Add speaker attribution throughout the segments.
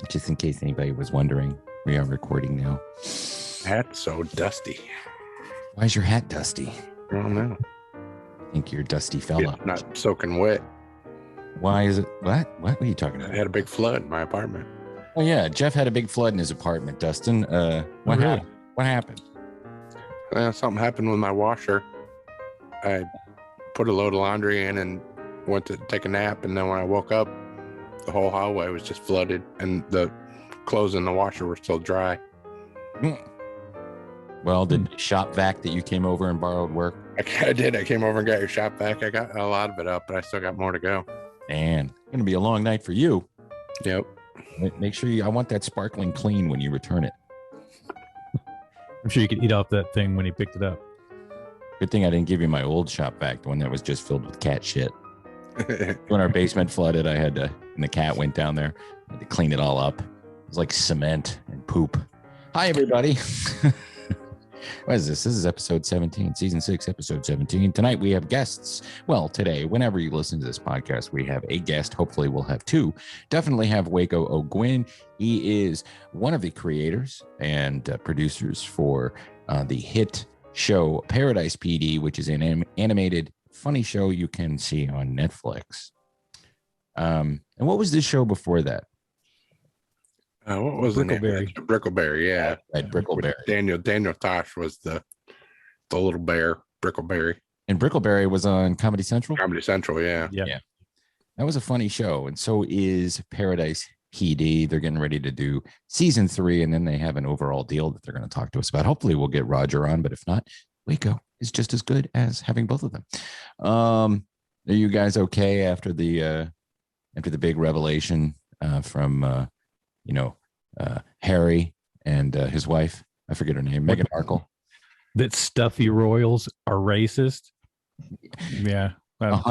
Speaker 1: Just in case anybody was wondering, we are recording now.
Speaker 2: Hat's so dusty.
Speaker 1: Why is your hat dusty?
Speaker 2: I don't know.
Speaker 1: I think you're a dusty fella.
Speaker 2: It's not soaking wet.
Speaker 1: Why is it? What? What are you talking
Speaker 2: I
Speaker 1: about?
Speaker 2: had a big flood in my apartment.
Speaker 1: Oh yeah, Jeff had a big flood in his apartment. Dustin, what happened? What happened?
Speaker 2: Something happened with my washer. I put a load of laundry in and went to take a nap, and then when I woke up, the whole hallway was just flooded, and the clothes in the washer were still dry.
Speaker 1: Well, did shop vac that you came over and borrowed work?
Speaker 2: I did. I came over and got your shop vac. I got a lot of it up, but I still got more to go.
Speaker 1: Man, it's gonna be a long night for you.
Speaker 2: Yep.
Speaker 1: Make sure I want that sparkling clean when you return it.
Speaker 3: I'm sure you could eat off that thing when he picked it up.
Speaker 1: Good thing I didn't give you my old shop vac, the one that was just filled with cat shit. When our basement flooded, and the cat went down there. I had to clean it all up. It was like cement and poop. Hi, everybody. What is this? This is episode 17, season 6, episode 17. Tonight we have guests. Well, today, whenever you listen to this podcast, we have a guest. Hopefully we'll have two. Definitely have Waco O'Guin. He is one of the creators and producers for the hit show Paradise PD, which is an animated funny show you can see on Netflix. And what was this show before that?
Speaker 2: What was the name? Brickleberry, yeah.
Speaker 1: Right, Brickleberry.
Speaker 2: Daniel Tosh was the little bear, Brickleberry.
Speaker 1: And Brickleberry was on Comedy Central?
Speaker 2: Comedy Central, yeah.
Speaker 1: That was a funny show. And so is Paradise PD. They're getting ready to do season 3, and then they have an overall deal that they're going to talk to us about. Hopefully we'll get Roger on, but if not, Waco is just as good as having both of them. Are you guys okay after the big revelation from Harry and his wife? I forget her name, Meghan Markle.
Speaker 3: That stuffy royals are racist. Yeah.
Speaker 1: Well,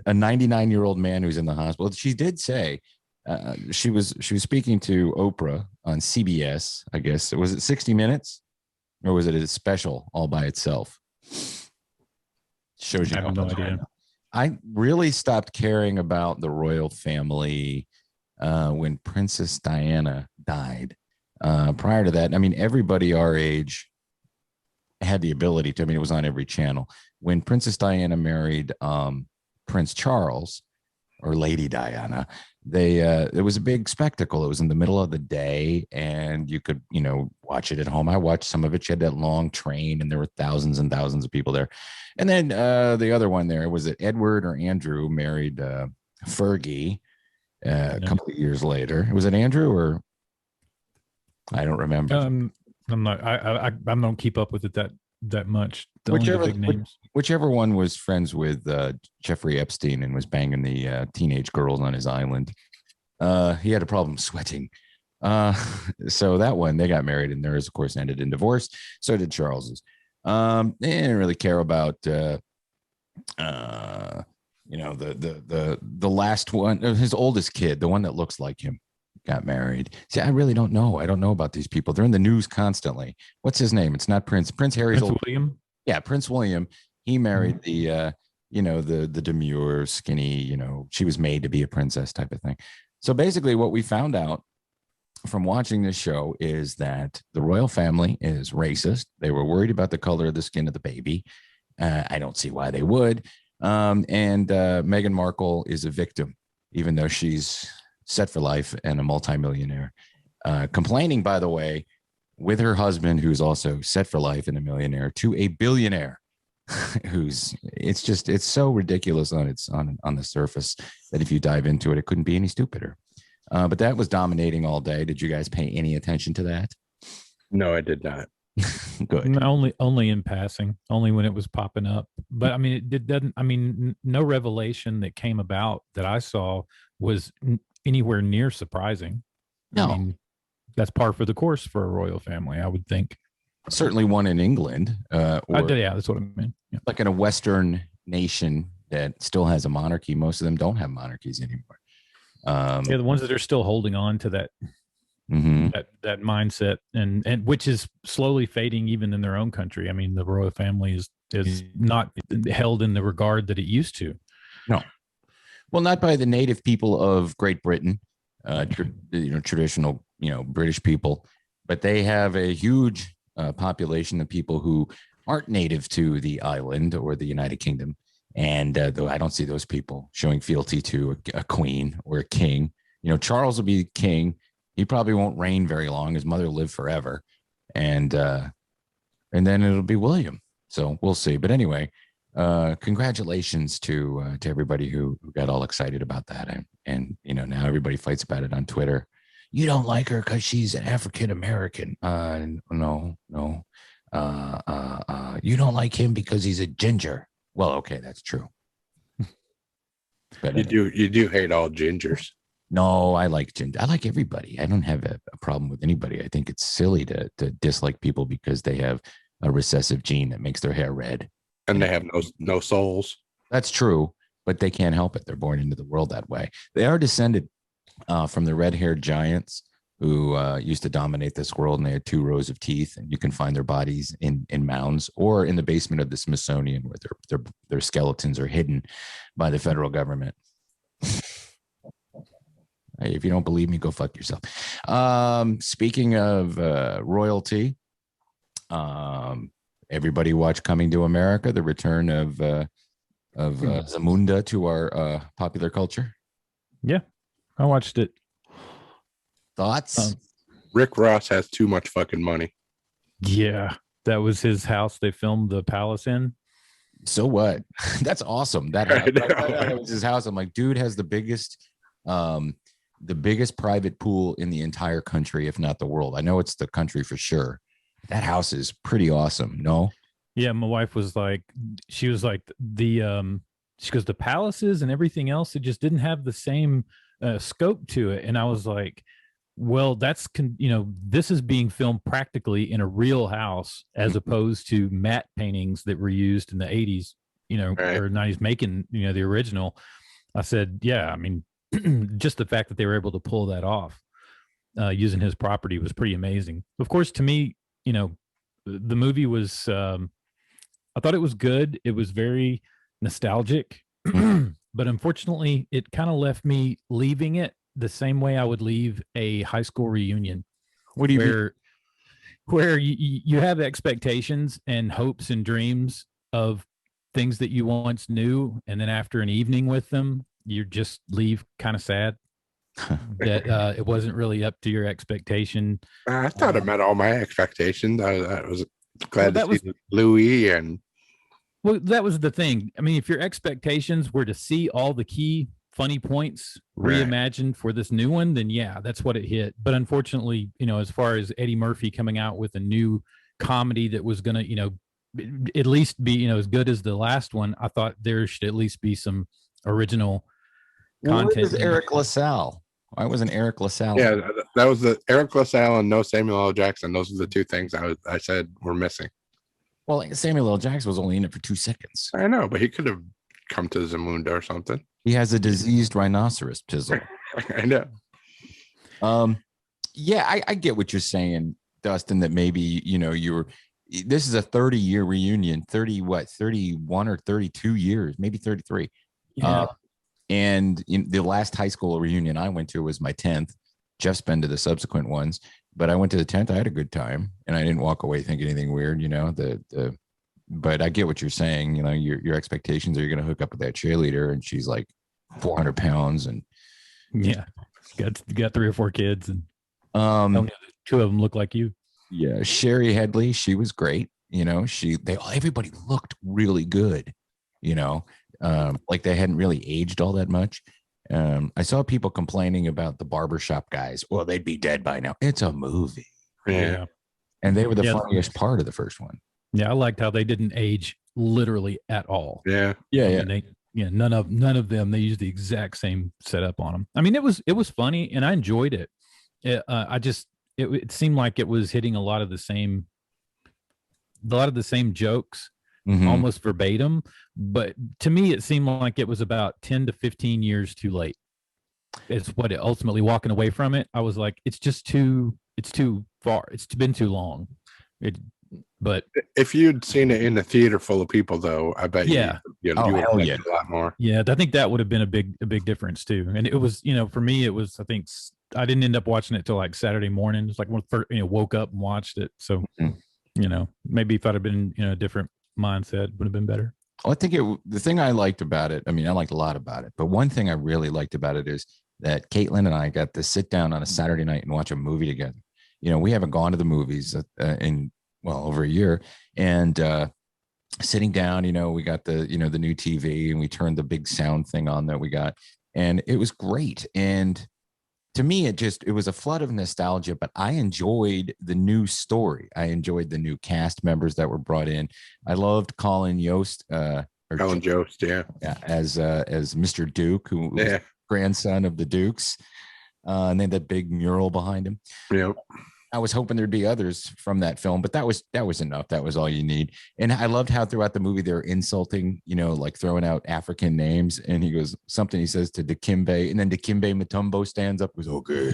Speaker 1: a 99-year-old man who's in the hospital. She did say she was speaking to Oprah on CBS. I guess was it 60 Minutes, or was it a special all by itself? Shows you.
Speaker 3: I have no idea.
Speaker 1: I really stopped caring about the royal family when Princess Diana died. Prior to that, I mean, everybody our age had the ability to. I mean, it was on every channel. When Princess Diana married Prince Charles, or Lady Diana, it was a big spectacle. It was in the middle of the day, and you could, watch it at home. I watched some of it. She had that long train, and there were thousands and thousands of people there. And then the other one there was it Edward or Andrew married Fergie a couple of years later. Was it Andrew or I don't remember.
Speaker 3: I'm not. I don't keep up with it that much.
Speaker 1: Whichever one was friends with Jeffrey Epstein and was banging the teenage girls on his island. He had a problem sweating. So that one, they got married, and theirs, of course, ended in divorce. So did Charles's. They didn't really care about the last one, his oldest kid, the one that looks like him, got married. See, I really don't know. I don't know about these people. They're in the news constantly. What's his name? It's not Prince. Prince Harry's
Speaker 3: Prince William.
Speaker 1: Yeah, Prince William. He married the demure, skinny, she was made to be a princess type of thing. So basically what we found out from watching this show is that the royal family is racist. They were worried about the color of the skin of the baby. I don't see why they would. And Meghan Markle is a victim, even though she's set for life and a multimillionaire. Complaining, by the way, with her husband, who's also set for life and a millionaire, to a billionaire it's so ridiculous on the surface that if you dive into it, it couldn't be any stupider. But that was dominating all day. Did you guys pay any attention to that?
Speaker 2: No, I did not.
Speaker 1: Good.
Speaker 3: Only in passing, only when it was popping up. But I mean, it doesn't. I mean, no revelation that came about that I saw was anywhere near surprising.
Speaker 1: No.
Speaker 3: I mean, that's par for the course for a royal family, I would think.
Speaker 1: Certainly one in England,
Speaker 3: Yeah, that's what I mean. Yeah.
Speaker 1: like in a Western nation that still has a monarchy. Most of them don't have monarchies anymore.
Speaker 3: Yeah, the ones that are still holding on to that that mindset, and which is slowly fading even in their own country. I mean, the royal family is not held in the regard that it used to.
Speaker 1: No, well, not by the native people of Great Britain, traditional, British people, but they have a huge population of people who aren't native to the island or the United Kingdom. And though I don't see those people showing fealty to a queen or a king. Charles will be king. He probably won't reign very long. His mother lived forever. And then it'll be William. So we'll see. But anyway, congratulations to everybody who got all excited about that. And now everybody fights about it on Twitter. You don't like her because she's an African American. No. You don't like him because he's a ginger. Well, okay, that's true. But
Speaker 2: you do hate all gingers.
Speaker 1: No, I like ginger. I like everybody. I don't have a problem with anybody. I think it's silly to dislike people because they have a recessive gene that makes their hair red.
Speaker 2: And they have no souls.
Speaker 1: That's true, but they can't help it. They're born into the world that way. They are descended from the red-haired giants who used to dominate this world, and they had 2 rows of teeth, and you can find their bodies in mounds or in the basement of the Smithsonian, where their skeletons are hidden by the federal government. If you don't believe me, go fuck yourself. Speaking of royalty, everybody watch Coming to America, the return of Zamunda to our popular culture.
Speaker 3: Yeah, I watched it.
Speaker 1: Thoughts?
Speaker 2: Rick Ross has too much fucking money.
Speaker 3: Yeah, that was his house they filmed the palace in.
Speaker 1: So what? That's awesome. That was his house. I'm like, dude has the biggest private pool in the entire country, if not the world. I know it's the country for sure. That house is pretty awesome. No?
Speaker 3: Yeah, my wife was like, she was like she goes, the palaces and everything else, it just didn't have the same scope to it. And I was like, well, this is being filmed practically in a real house as opposed to matte paintings that were used in the 80s, right, or 90s, making, the original. I said, yeah, I mean, just the fact that they were able to pull that off using his property was pretty amazing. Of course, to me, the movie was, I thought it was good. It was very nostalgic, but unfortunately it kind of left me leaving it the same way I would leave a high school reunion.
Speaker 1: What do you mean?
Speaker 3: Where you have expectations and hopes and dreams of things that you once knew, and then after an evening with them, you just leave kind of sad that it wasn't really up to your expectation.
Speaker 2: I thought it met all my expectations. I was glad to see Louis and.
Speaker 3: Well, that was the thing. I mean, if your expectations were to see all the key funny points reimagined for this new one, then yeah, that's what it hit. But unfortunately, as far as Eddie Murphy coming out with a new comedy that was going to, at least be, as good as the last one, I thought there should at least be some original content.
Speaker 1: What is Eric LaSalle? Why wasn't Eric LaSalle?
Speaker 2: Yeah, that was the Eric LaSalle and no Samuel L. Jackson. Those are the 2 things I said were missing.
Speaker 1: Well, Samuel L. Jackson was only in it for 2 seconds.
Speaker 2: I know, but he could have come to Zamunda or something.
Speaker 1: He has a diseased rhinoceros pizzle.
Speaker 2: I know.
Speaker 1: Yeah, I get what you're saying, Dustin, that maybe, this is a 30-year reunion, 31 or 32 years, maybe 33.
Speaker 3: Yeah.
Speaker 1: And the last high school reunion I went to was my 10th. Jeff's been to the subsequent ones, but I went to the 10th. I had a good time, and I didn't walk away thinking anything weird, but I get what you're saying. Your expectations are you're going to hook up with that cheerleader, and she's like 400 pounds, and
Speaker 3: yeah, got 3 or 4 kids, and only 2 of them look like you.
Speaker 1: Yeah, Sherry Headley, she was great. Everybody looked really good. Like they hadn't really aged all that much. I saw people complaining about the barbershop guys. Well, they'd be dead by now. It's a movie.
Speaker 2: Yeah.
Speaker 1: And they were the
Speaker 3: Yeah.
Speaker 1: funniest part of the first one.
Speaker 3: Yeah, I liked how they didn't age literally at all.
Speaker 2: Yeah.
Speaker 3: I mean, none of them. They used the exact same setup on them. I mean, it was funny, and I enjoyed it. It seemed like it was hitting a lot of the same jokes,
Speaker 1: Mhm.
Speaker 3: almost verbatim. But to me, it seemed like it was about 10 to 15 years too late. It's what it ultimately walking away from it. I was like, it's too far. It's been too long. But
Speaker 2: if you'd seen it in a theater full of people, though, I bet you would
Speaker 1: hell
Speaker 2: like
Speaker 1: yeah.
Speaker 2: it a lot more.
Speaker 3: Yeah, I think that would have been a big difference too. And it was, for me, it was. I think I didn't end up watching it till like Saturday morning. It's like when I woke up and watched it. So, maybe if I'd have been in a different mindset, would have been better.
Speaker 1: Well, I think the thing I liked about it, I mean, I liked a lot about it, but one thing I really liked about it is that Caitlin and I got to sit down on a Saturday night and watch a movie together. We haven't gone to the movies in over a year, and sitting down, we got the the new TV, and we turned the big sound thing on that we got, and it was great. And to me, it was a flood of nostalgia, but I enjoyed the new story. I enjoyed the new cast members that were brought in. I loved Colin Yost,
Speaker 2: Colin Jost,
Speaker 1: as Mr. Duke, who was grandson of the Dukes, and then that big mural behind him.
Speaker 2: Yep.
Speaker 1: I was hoping there'd be others from that film, but that was enough. That was all you need. And I loved how throughout the movie they're insulting, like throwing out African names. And he goes something. He says to Dikembe, and then Dikembe Mutombo stands up. It was okay.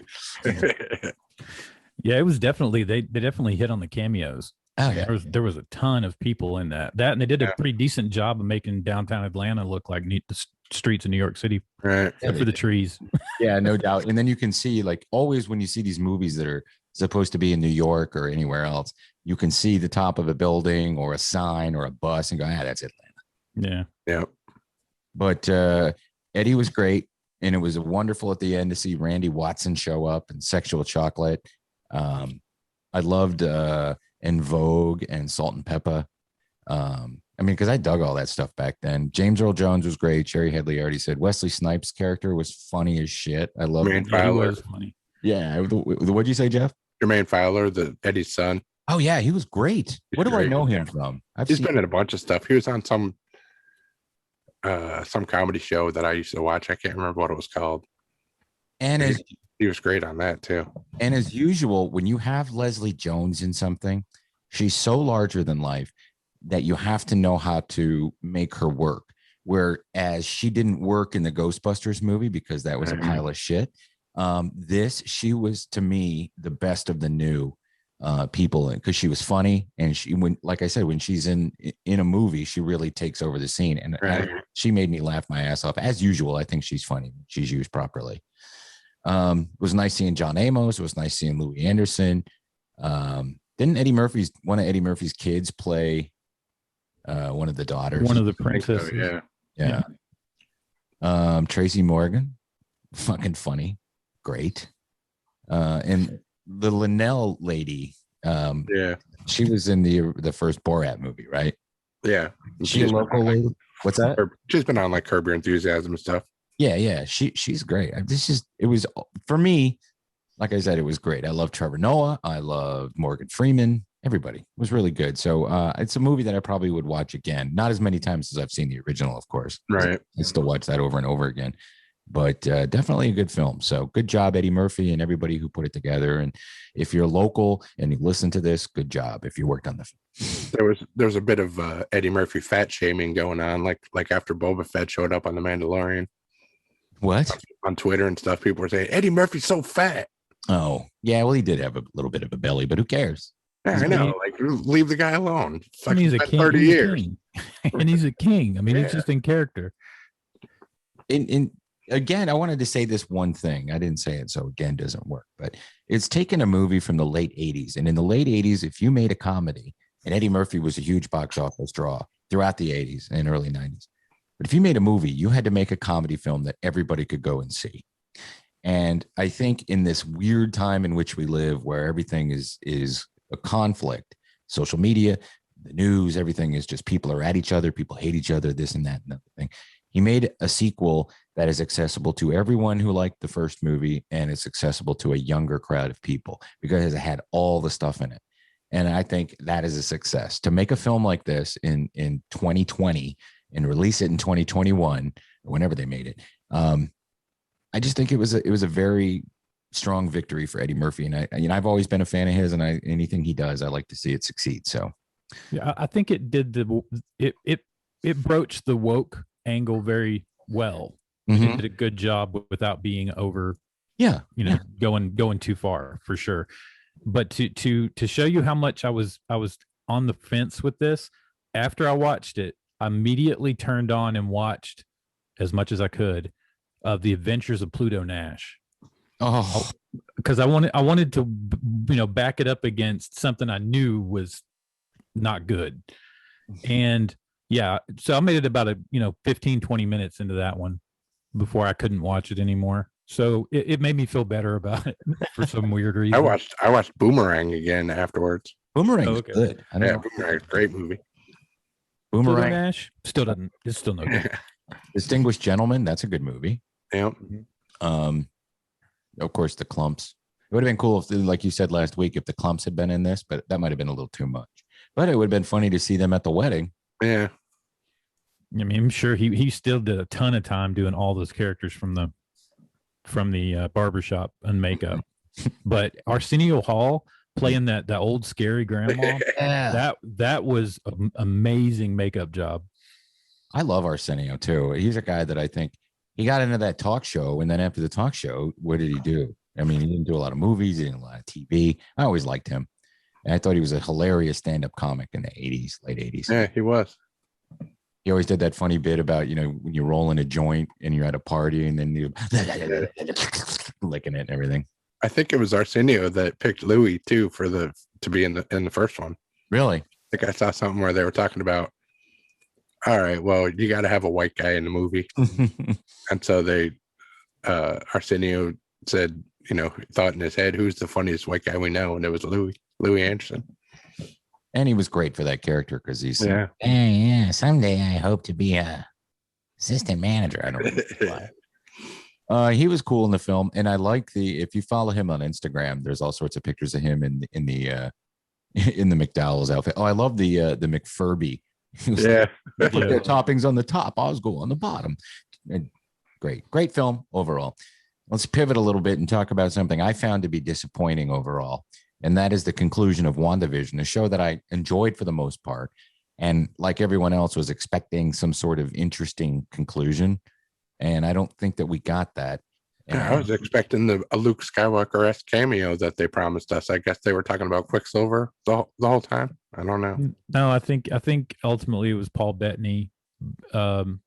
Speaker 3: Yeah, it was definitely they definitely hit on the cameos.
Speaker 1: Oh yeah,
Speaker 3: there was a ton of people in that, and they did a pretty decent job of making downtown Atlanta look like the streets of New York City,
Speaker 2: right?
Speaker 3: Except for the trees.
Speaker 1: Yeah, no doubt. And then you can see, like, always when you see these movies that are supposed to be in New York or anywhere else, you can see the top of a building or a sign or a bus and go, that's Atlanta.
Speaker 2: Yeah.
Speaker 1: But Eddie was great, and it was wonderful at the end to see Randy Watson show up and Sexual Chocolate. I loved En Vogue and Salt and Pepper. Because I dug all that stuff back then. James Earl Jones was great. Cherry Headley already said. Wesley Snipes' character was funny as shit. I love him.
Speaker 2: He
Speaker 3: was funny.
Speaker 1: Yeah. What'd you say, Jeff?
Speaker 2: Jermaine Fowler, Eddie's son.
Speaker 1: Oh yeah, he was great. What do I know him from?
Speaker 2: He's been in a bunch of stuff. He was on some comedy show that I used to watch. I can't remember what it was called.
Speaker 1: And
Speaker 2: he was great on that too.
Speaker 1: And as usual, when you have Leslie Jones in something, she's so larger than life that you have to know how to make her work. Whereas she didn't work in the Ghostbusters movie because that was a pile of shit. She was, to me, the best of the new people, because she was funny, and like I said, when she's in a movie, she really takes over the scene, and she made me laugh my ass off. As usual, I think she's funny. She's used properly. It was nice seeing John Amos. It was nice seeing Louis Anderson. Didn't one of Eddie Murphy's kids play one of the daughters?
Speaker 3: One of the princesses.
Speaker 1: Yeah. Tracy Morgan, fucking funny. Great. And the Linnell lady, she was in the first Borat movie, right?
Speaker 2: Yeah.
Speaker 1: She's a local lady. What's that?
Speaker 2: She's been on like Curb Your Enthusiasm and stuff.
Speaker 1: Yeah. She's great. It was, for me, like I said, it was great. I love Trevor Noah. I love Morgan Freeman. Everybody was really good. So it's a movie that I probably would watch again. Not as many times as I've seen the original, of course.
Speaker 2: Right.
Speaker 1: I still watch that over and over again. But definitely a good film. So good job, Eddie Murphy, and everybody who put it together. And if you're local and you listen to this, good job if you worked on the film.
Speaker 2: There was a bit of Eddie Murphy fat shaming going on, like after Boba Fett showed up on The Mandalorian.
Speaker 1: What?
Speaker 2: On Twitter and stuff, people were saying, Eddie Murphy's so fat.
Speaker 1: Oh, yeah. Well, he did have a little bit of a belly, but who cares?
Speaker 2: Yeah, I know. Like, leave the guy alone.
Speaker 3: I mean, he's a king.
Speaker 2: 30 years.
Speaker 3: And he's a king. I mean, it's just in character.
Speaker 1: Again, I wanted to say this one thing. I didn't say it, so again, doesn't work. But it's taken a movie from the late 80s. And in the late 80s, if you made a comedy, and Eddie Murphy was a huge box office draw throughout the 80s and early 90s. But if you made a movie, you had to make a comedy film that everybody could go and see. And I think in this weird time in which we live, where everything is a conflict, social media, the news, everything is just people are at each other, people hate each other, this and that and other thing. He made a sequel that is accessible to everyone who liked the first movie, and it's accessible to a younger crowd of people because it had all the stuff in it. And I think that is a success. To make a film like this in 2020 and release it in 2021 or whenever they made it, I just think it was a very strong victory for Eddie Murphy. And I've always been a fan of his, and anything he does, I like to see it succeed. So
Speaker 3: yeah, I think it did it broached the woke angle very well.
Speaker 1: Mm-hmm.
Speaker 3: It did a good job without being over, going too far, for sure. But to show you how much I was on the fence with this, after I watched it, I immediately turned on and watched as much as I could of The Adventures of Pluto Nash.
Speaker 1: Oh,
Speaker 3: because I wanted to, back it up against something I knew was not good. And yeah, so I made it about 15, 20 minutes into that one before I couldn't watch it anymore. So it made me feel better about it for some weird reason.
Speaker 2: I watched Boomerang again afterwards.
Speaker 1: Boomerang's good.
Speaker 2: Boomerang's a great movie.
Speaker 1: Boomerang
Speaker 3: Nash it's still no good.
Speaker 1: Distinguished Gentleman, that's a good movie.
Speaker 2: Yep.
Speaker 1: Of course, the Clumps. It would have been cool if, like you said last week, if the Clumps had been in this, but that might have been a little too much. But it would have been funny to see them at the wedding.
Speaker 2: Yeah.
Speaker 3: I mean, I'm sure he still did a ton of time doing all those characters from the barbershop and makeup. But Arsenio Hall playing that old scary grandma, that was an amazing makeup job.
Speaker 1: I love Arsenio too. He's a guy that I think he got into that talk show, and then after the talk show, what did he do? I mean, he didn't do a lot of movies, he didn't do a lot of TV. I always liked him. And I thought he was a hilarious stand-up comic in the 80s, late 80s.
Speaker 2: Yeah, he was.
Speaker 1: He always did that funny bit about, when you roll in a joint and you're at a party and then you licking it and everything.
Speaker 2: I think it was Arsenio that picked Louis too to be in the first one.
Speaker 1: Really?
Speaker 2: I think I saw something where they were talking about, all right, well, you got to have a white guy in the movie. And so Arsenio said, thought in his head, who's the funniest white guy we know? And it was Louis Anderson.
Speaker 1: And he was great for that character because he's
Speaker 4: someday I hope to be a assistant manager. I don't know why.
Speaker 1: He was cool in the film, and I like if you follow him on Instagram, there's all sorts of pictures of him in the McDowell's outfit. Oh, I love the McFurby.
Speaker 2: Yeah.
Speaker 1: Put their toppings on the top. I was going on the bottom. Great film overall. Let's pivot a little bit and talk about something I found to be disappointing overall. And that is the conclusion of WandaVision, a show that I enjoyed for the most part. And like everyone else, was expecting some sort of interesting conclusion. And I don't think that we got that. And
Speaker 2: I was expecting a Luke Skywalker-esque cameo that they promised us. I guess they were talking about Quicksilver the whole time. I don't know.
Speaker 3: No, I think ultimately it was Paul Bettany, gaslighting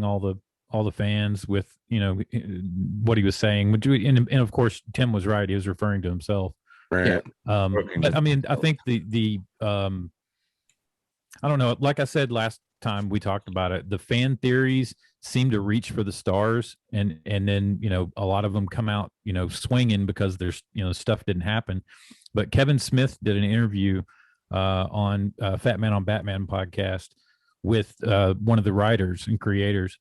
Speaker 3: all the fans with what he was saying. And of course Tim was right. He was referring to himself.
Speaker 2: Right.
Speaker 3: But I mean, I think the I don't know. Like I said last time we talked about it, the fan theories seem to reach for the stars, and then a lot of them come out swinging because there's stuff didn't happen. But Kevin Smith did an interview on Fat Man on Batman podcast with one of the writers and creators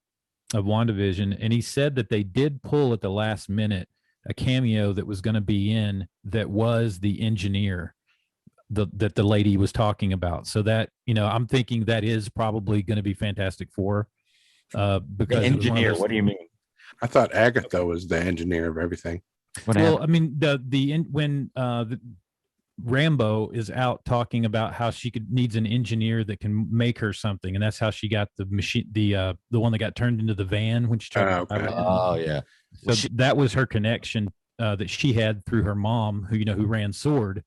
Speaker 3: of WandaVision, and he said that they did pull at the last minute a cameo that was going to be in that was the engineer that the lady was talking about. So that I'm thinking that is probably going to be Fantastic Four. Because
Speaker 1: the engineer, what do you mean?
Speaker 2: I thought Agatha was the engineer of everything.
Speaker 3: I mean, when Rambo is out talking about how she needs an engineer that can make her something, and that's how she got the machine, the one that got turned into the van when she tried to
Speaker 1: Oh yeah.
Speaker 3: So that was her connection that she had through her mom, who ran Sword.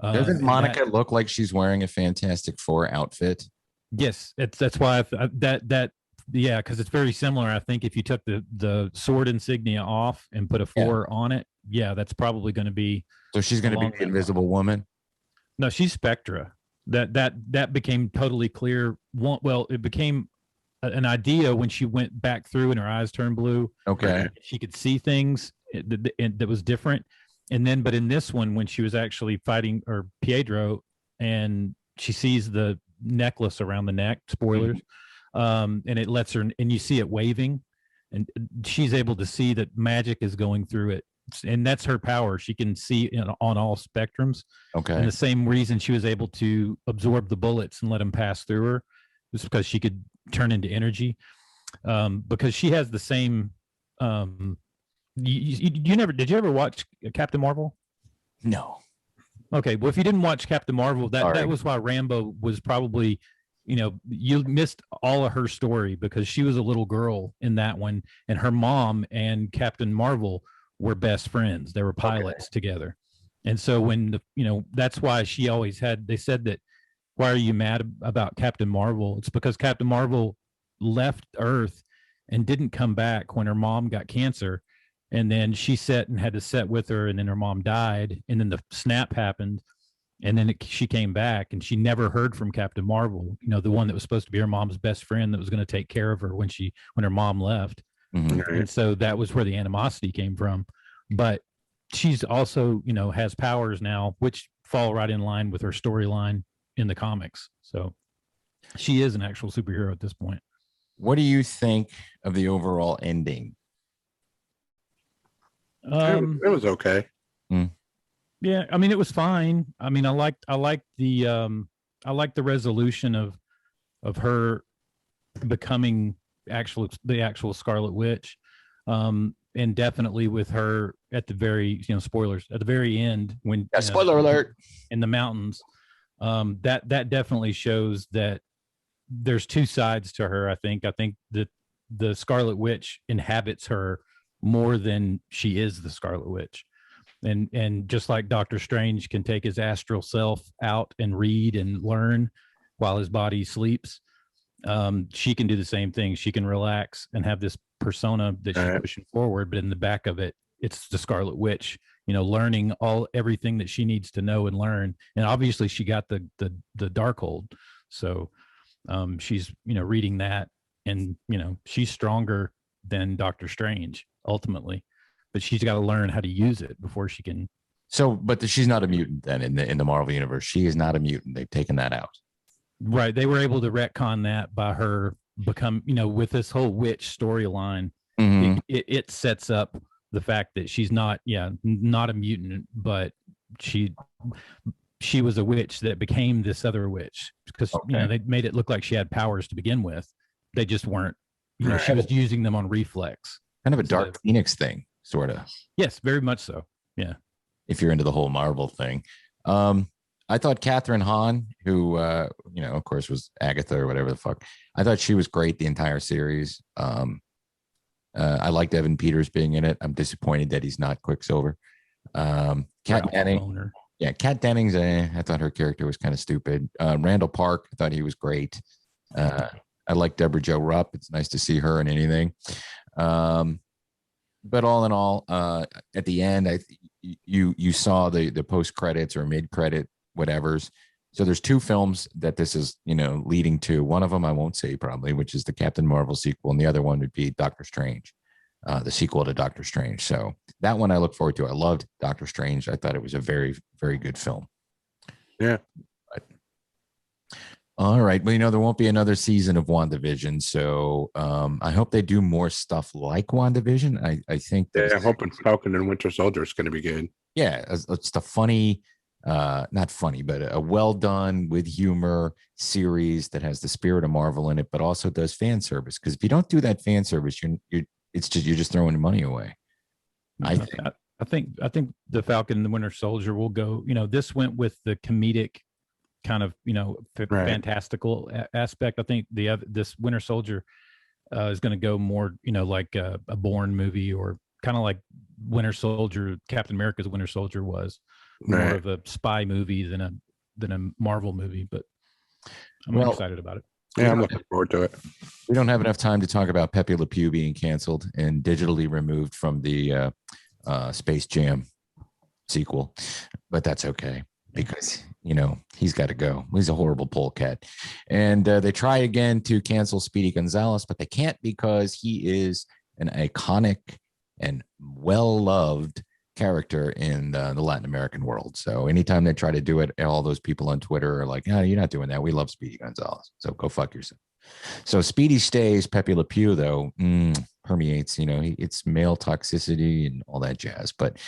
Speaker 1: Doesn't Monica look like she's wearing a Fantastic Four outfit?
Speaker 3: Yes, that's why because it's very similar. I think if you took the Sword insignia off and put a 4 on it, that's probably going to be.
Speaker 1: So she's going to be the Invisible Woman.
Speaker 3: No, she's Spectra. That became totally clear. Well, it became an idea when she went back through and her eyes turned blue.
Speaker 1: Okay,
Speaker 3: she could see things that was different. And then, but in this one, when she was actually fighting Pietro, and she sees the necklace around the neck, spoilers, and it lets her, and you see it waving, and she's able to see that magic is going through it and that's her power. She can see on all spectrums.
Speaker 1: Okay.
Speaker 3: And the same reason she was able to absorb the bullets and let them pass through her was because she could turn into energy. Because she has the same. You never did you ever watch Captain Marvel?
Speaker 1: No.
Speaker 3: Okay, well, if you didn't watch Captain Marvel,
Speaker 1: Sorry.
Speaker 3: that was why Rambo was probably, you missed all of her story, because she was a little girl in that one, and her mom and Captain Marvel were best friends. They were pilots together, and so when that's why she always had. They said that, why are you mad about Captain Marvel? It's because Captain Marvel left Earth and didn't come back when her mom got cancer. And then she sat and had to sit with her, and then her mom died, and then the snap happened, and then she came back, and she never heard from Captain Marvel, the one that was supposed to be her mom's best friend that was going to take care of her when her mom left.
Speaker 1: Mm-hmm.
Speaker 3: And so that was where the animosity came from. But she's also, has powers now, which fall right in line with her storyline in the comics. So she is an actual superhero at this point.
Speaker 1: What do you think of the overall ending?
Speaker 2: It was okay.
Speaker 3: Yeah, I mean, it was fine. I mean, I liked the resolution of her becoming the actual Scarlet Witch, and definitely with her at the very spoilers at the very end when
Speaker 1: spoiler alert
Speaker 3: in the mountains. That definitely shows that there's two sides to her. I think that the Scarlet Witch inhabits her more than she is the Scarlet Witch. And just like Doctor Strange can take his astral self out and read and learn while his body sleeps, she can do the same thing. She can relax and have this persona that she's pushing forward, but in the back of it, it's the Scarlet Witch, learning everything that she needs to know and learn. And obviously she got the Darkhold. So she's, reading that, and, she's stronger than Doctor Strange ultimately, but she's got to learn how to use it before she can.
Speaker 1: So, but she's not a mutant then in the Marvel universe. She is not a mutant. They've taken that out.
Speaker 3: Right. They were able to retcon that by her become, with this whole witch storyline.
Speaker 1: Mm-hmm.
Speaker 3: It sets up the fact that she's not a mutant, but she was a witch that became this other witch, because they made it look like she had powers to begin with. They just weren't. She was using them on reflex.
Speaker 1: Kind of a Dark Phoenix thing, sort of.
Speaker 3: Yes, very much so. Yeah.
Speaker 1: If you're into the whole Marvel thing. I thought Catherine Hahn, who, of course, was Agatha or whatever the fuck. I thought she was great the entire series. I liked Evan Peters being in it. I'm disappointed that he's not Quicksilver. Kat Dennings. Yeah, Kat Dennings, I thought her character was kind of stupid. Randall Park, I thought he was great. I like Deborah Jo Rupp. It's nice to see her in anything. But all in all, at the end, you saw the post credits or mid credit whatevers. So there's two films that this is leading to. One of them I won't say probably, which is the Captain Marvel sequel, and the other one would be Doctor Strange, the sequel to Doctor Strange. So that one I look forward to. I loved Doctor Strange. I thought it was a very, very good film.
Speaker 2: Yeah.
Speaker 1: All right. Well, there won't be another season of WandaVision. So I hope they do more stuff like WandaVision. I think.
Speaker 2: I'm hoping Falcon and Winter Soldier is going to be good.
Speaker 1: Yeah. It's the funny, not funny, but a well done with humor series that has the spirit of Marvel in it, but also does fan service. Because if you don't do that fan service, you're just throwing money away. I think the Falcon and the Winter Soldier will go, this went with the comedic kind of fantastical aspect. I think this Winter Soldier is going to go more like a Bourne movie, or kind of like Captain America's Winter Soldier was more of a spy movie than a Marvel movie. But I'm excited about it.
Speaker 2: Yeah, I'm looking forward to it.
Speaker 1: We don't have enough time to talk about Pepe Le Pew being canceled and digitally removed from the Space Jam sequel, but that's okay. Because, he's got to go. He's a horrible polecat. And they try again to cancel Speedy Gonzalez, but they can't, because he is an iconic and well-loved character in the Latin American world. So anytime they try to do it, all those people on Twitter are like, "No, you're not doing that. We love Speedy Gonzalez. So go fuck yourself." So Speedy stays. Pepe Le Pew, though, permeates, it's male toxicity and all that jazz. But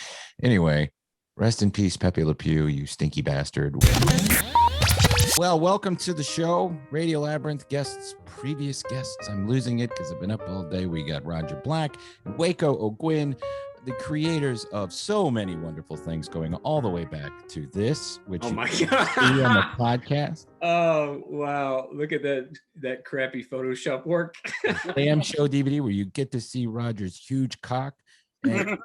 Speaker 1: anyway, rest in peace, Pepe Le Pew, you stinky bastard. Well, welcome to the show, Radio Labyrinth guests, previous guests. I'm losing it because I've been up all day. We got Roger Black and Waco O'Guin, the creators of so many wonderful things, going all the way back to this, which
Speaker 5: oh my
Speaker 1: you
Speaker 5: God.
Speaker 1: see on the podcast.
Speaker 5: Oh wow, look at that crappy Photoshop work.
Speaker 1: Damn show DVD where you get to see Roger's huge cock. And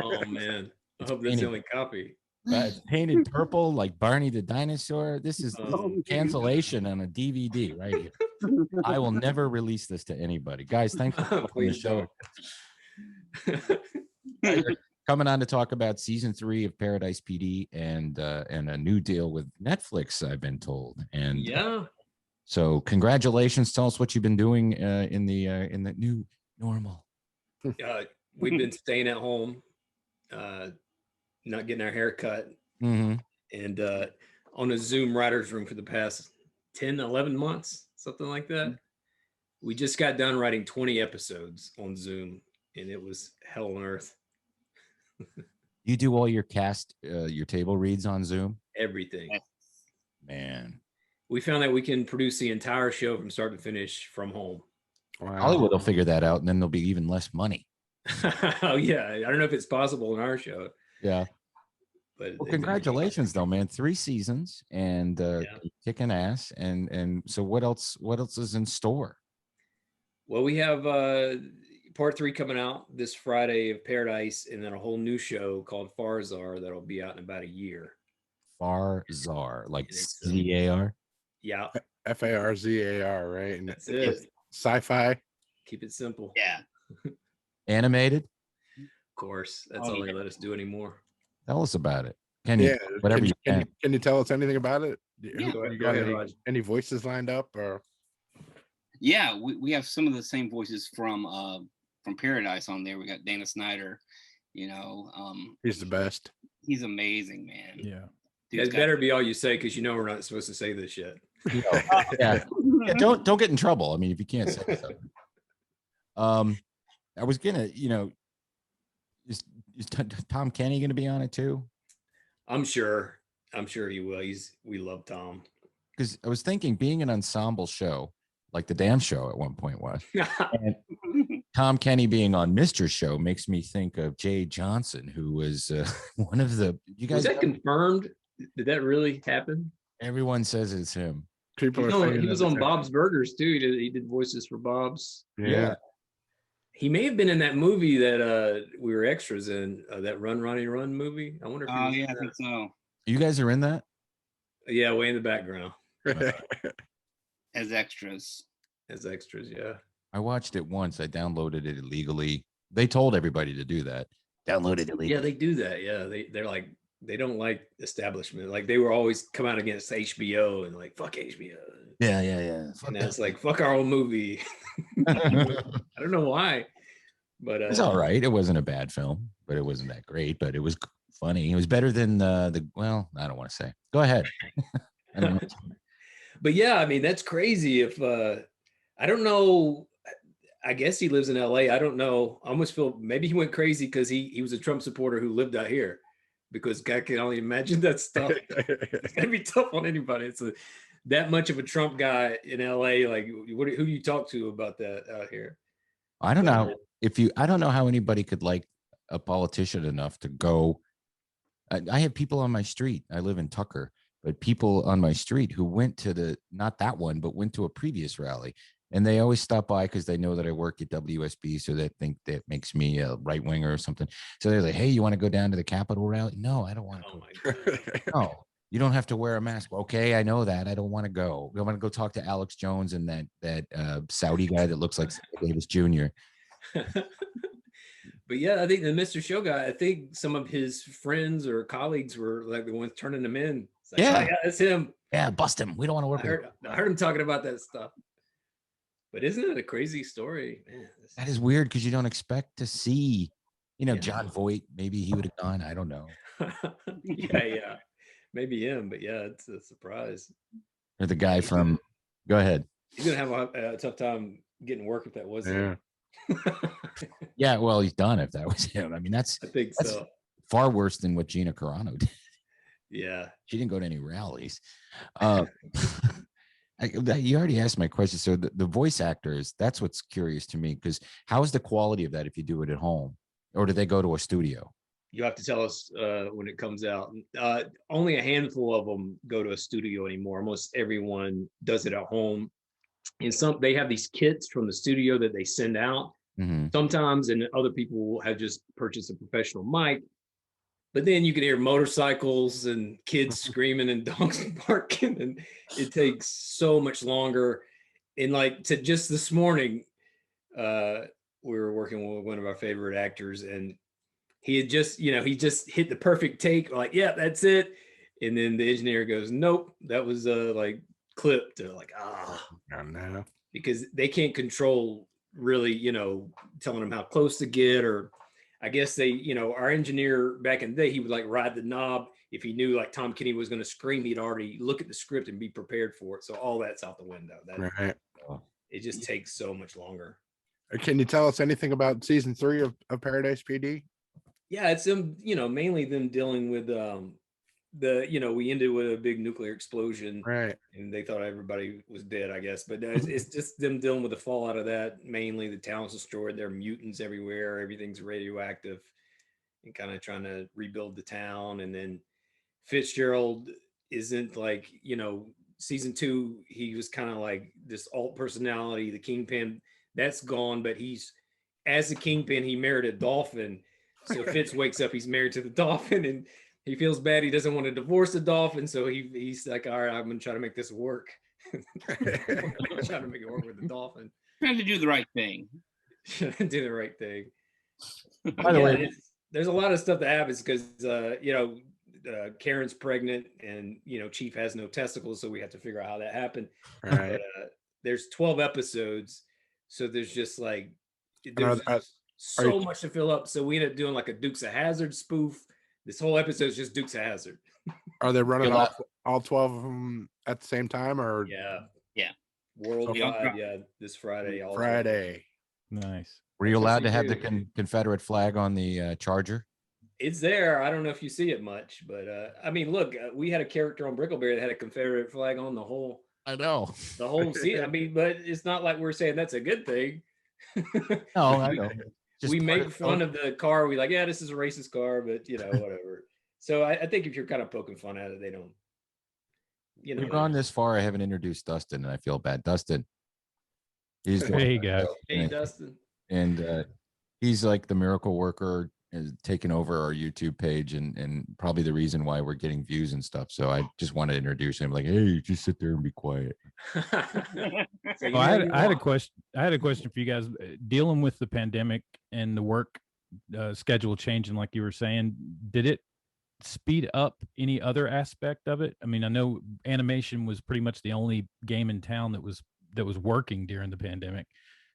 Speaker 5: Oh man, I hope that's the only copy.
Speaker 1: it's painted purple like Barney the dinosaur. This is
Speaker 5: Oh.
Speaker 1: cancellation on a DVD right here. I will never release this to anybody. Guys, thanks for coming on the
Speaker 5: Please
Speaker 1: show.
Speaker 5: don't.
Speaker 1: Guys are coming on to talk about season 3 of Paradise PD and a new deal with Netflix, I've been told. And
Speaker 5: Yeah.
Speaker 1: so congratulations. Tell us what you've been doing in the new normal.
Speaker 5: We've been staying at home, not getting our hair cut,
Speaker 1: Mm-hmm.
Speaker 5: and on a Zoom writer's room for the past 10, 11 months, something like that. We just got done writing 20 episodes on Zoom, and it was hell on earth.
Speaker 1: You do all your cast, your table reads on Zoom?
Speaker 5: Everything.
Speaker 1: Man.
Speaker 5: We found that we can produce the entire show from start to finish from home.
Speaker 2: Wow.
Speaker 1: Hollywood will figure that out, and then there'll be even less money.
Speaker 5: Oh yeah, I don't know if it's possible in our show,
Speaker 1: Yeah.
Speaker 5: but
Speaker 1: Well, congratulations, though, man. 3 seasons and kicking ass. And so what else is in store?
Speaker 5: Well, we have part 3 coming out this Friday of Paradise, and then a whole new show called Farzar that'll be out in about a year.
Speaker 1: Farzar, like
Speaker 5: It's,
Speaker 1: ZAR.
Speaker 5: Yeah,
Speaker 2: Farzar, right? And
Speaker 5: that's it.
Speaker 2: sci-fi.
Speaker 5: Keep it simple.
Speaker 6: Yeah.
Speaker 1: Animated.
Speaker 5: Of course, that's all they let us do anymore.
Speaker 1: Tell us about it. Can you?
Speaker 2: Yeah.
Speaker 1: Whatever you can.
Speaker 2: Can you tell us anything about it?
Speaker 6: Yeah.
Speaker 5: Go
Speaker 2: You got
Speaker 5: ahead, Raj.
Speaker 2: any voices lined up or?
Speaker 6: Yeah, we have some of the same voices from Paradise on there. We got Dana Snyder,
Speaker 2: He's the best.
Speaker 6: he's amazing, man.
Speaker 3: Yeah.
Speaker 6: Dude's
Speaker 5: It
Speaker 6: got-
Speaker 5: better be all you say, because we're not supposed to say this shit.
Speaker 1: Yeah. Yeah, don't get in trouble. I mean, if you can't say something. I was gonna, is Tom Kenny gonna be on it too?
Speaker 5: I'm sure he will. We love Tom.
Speaker 1: Because I was thinking, being an ensemble show, like the damn show at one point was, and Tom Kenny being on Mr. Show makes me think of Jay Johnson, who was one of the. You guys,
Speaker 5: Was that confirmed? Did that really happen?
Speaker 1: everyone says it's him.
Speaker 2: People are
Speaker 5: No,
Speaker 2: saying
Speaker 5: he was
Speaker 2: that
Speaker 5: on
Speaker 2: it's-
Speaker 5: Bob's Burgers too. He did voices for Bob's.
Speaker 2: Yeah.
Speaker 5: He may have been in that movie that we were extras in, that Run Ronnie Run movie. I wonder if he
Speaker 6: Oh
Speaker 5: was
Speaker 6: yeah,
Speaker 5: in
Speaker 6: I think so.
Speaker 1: You guys are in that?
Speaker 5: Yeah, way in the background
Speaker 6: As extras.
Speaker 5: as extras. Yeah.
Speaker 1: I watched it once. I downloaded it illegally. They told everybody to do that. Download it illegally.
Speaker 5: Yeah, they do that. Yeah, they're like, they don't like establishment. Like they were always come out against HBO and like fuck HBO.
Speaker 1: Yeah. Fuck
Speaker 5: And
Speaker 1: that.
Speaker 5: that's like fuck our own movie. I don't know why, but
Speaker 1: It's all right. It wasn't a bad film, but it wasn't that great. But it was funny. It was better than well, I don't want to say. Go ahead. I don't know.
Speaker 5: But yeah, I mean that's crazy. If I don't know, I guess he lives in LA. I don't know. I almost feel maybe he went crazy because he was a Trump supporter who lived out here. Because God can only imagine that stuff. It's gonna be tough on anybody. It's that much of a Trump guy in LA. Like, who do you talk to about that out here?
Speaker 1: I don't know I don't know how anybody could like a politician enough to go. I have people on my street. I live in Tucker, but people on my street who went to not that one, but went to a previous rally. And they always stop by because they know that I work at WSB. So they think that makes me a right winger or something. So they're like, hey, you want to go down to the Capitol rally? No, I don't want to
Speaker 5: Oh
Speaker 1: go.
Speaker 5: my God.
Speaker 1: No, you don't have to wear a mask. Okay, I know that. I don't want to go. I want to go talk to Alex Jones and that Saudi guy that looks like Davis Jr.
Speaker 5: But yeah, I think the Mr. Show guy, I think some of his friends or colleagues were like the ones turning him in. It's like,
Speaker 1: Yeah.
Speaker 5: oh, yeah, that's him.
Speaker 1: Yeah, bust him. We don't want to work with him.
Speaker 5: I heard him talking about that stuff. But isn't it a crazy story? Man,
Speaker 1: That is weird because you don't expect to see,
Speaker 5: Yeah.
Speaker 1: John Voight. Maybe he would have gone. I don't know.
Speaker 5: yeah. Maybe him, but yeah, it's a surprise.
Speaker 1: Or the guy from. Go ahead.
Speaker 5: He's gonna have a tough time getting work if that was him.
Speaker 1: Yeah, well, he's done if that was him. I mean, that's
Speaker 5: I think
Speaker 1: that's
Speaker 5: so.
Speaker 1: far worse than what Gina Carano did.
Speaker 5: Yeah.
Speaker 1: She didn't go to any rallies. You already asked my question. So the voice actors, that's what's curious to me, because how is the quality of that if you do it at home, or do they go to a studio?
Speaker 5: You have to tell us when it comes out. Only a handful of them go to a studio anymore. Almost everyone does it at home. And some they have these kits from the studio that they send out
Speaker 1: Mm-hmm.
Speaker 5: sometimes, and other people have just purchased a professional mic. But then you can hear motorcycles and kids screaming and dogs barking, and it takes so much longer. And like to just this morning, we were working with one of our favorite actors, and he had just, he just hit the perfect take, like, yeah, that's it. And then the engineer goes, nope, that was like clipped. They're like,
Speaker 2: Oh, no.
Speaker 5: because they can't control really, telling them how close to get, or I guess they, our engineer back in the day, he would like ride the knob. If he knew like Tom Kenny was going to scream, he'd already look at the script and be prepared for it. So all that's out the window.
Speaker 2: Right.
Speaker 5: It just takes so much longer.
Speaker 2: Can you tell us anything about season 3 of Paradise PD?
Speaker 5: Yeah, it's them, mainly them dealing with we ended with a big nuclear explosion,
Speaker 2: Right.
Speaker 5: and they thought everybody was dead, I guess. But it's just them dealing with the fallout of that. Mainly, the town's destroyed. There are mutants everywhere. Everything's radioactive, and kind of trying to rebuild the town. And then Fitzgerald isn't like, season 2. He was kind of like this alt personality, the Kingpin. That's gone, but he's as the Kingpin. He married a dolphin. So Fitz wakes up, he's married to the dolphin, and he feels bad. He doesn't want to divorce the dolphin. So he's like, all right, I'm going to try to make this work. Trying to make it work with the dolphin.
Speaker 6: Trying to do the right thing.
Speaker 5: Do the right thing.
Speaker 1: By the way,
Speaker 5: there's a lot of stuff that happens because, Karen's pregnant, and, Chief has no testicles. So we have to figure out how that happened.
Speaker 2: Right.
Speaker 5: But, there's 12 episodes. So there's just like,
Speaker 2: so
Speaker 5: much to fill up. So we ended up doing like a Dukes of Hazzard spoof. This whole episode is just Dukes of Hazzard.
Speaker 2: Are they running all 12 of them at the same time, or
Speaker 6: Yeah.
Speaker 5: Worldwide, this Friday.
Speaker 2: Friday?
Speaker 3: Nice.
Speaker 1: were you allowed to have the Confederate flag on the Charger?
Speaker 5: It's there. I don't know if you see it much, but I mean, look, we had a character on Brickleberry that had a Confederate flag on the whole season. I mean, but it's not like we're saying that's a good thing.
Speaker 1: No, I know.
Speaker 5: We make fun of the car. We like, yeah, this is a racist car, but whatever. So I think if you're kind of poking fun at it, they don't.
Speaker 1: We've gone this far. I haven't introduced Dustin, and I feel bad. Dustin, he's
Speaker 3: Hey guys.
Speaker 5: Hey, Dustin.
Speaker 1: and he's like the miracle worker, has taken over our YouTube page, and probably the reason why we're getting views and stuff. So I just want to introduce him. Like, hey, just sit there and be quiet.
Speaker 5: So
Speaker 3: Well, I had a question. I had a question for you guys. Dealing with the pandemic and the work schedule changing, like you were saying, did it speed up any other aspect of it? I mean, I know animation was pretty much the only game in town that was working during the pandemic.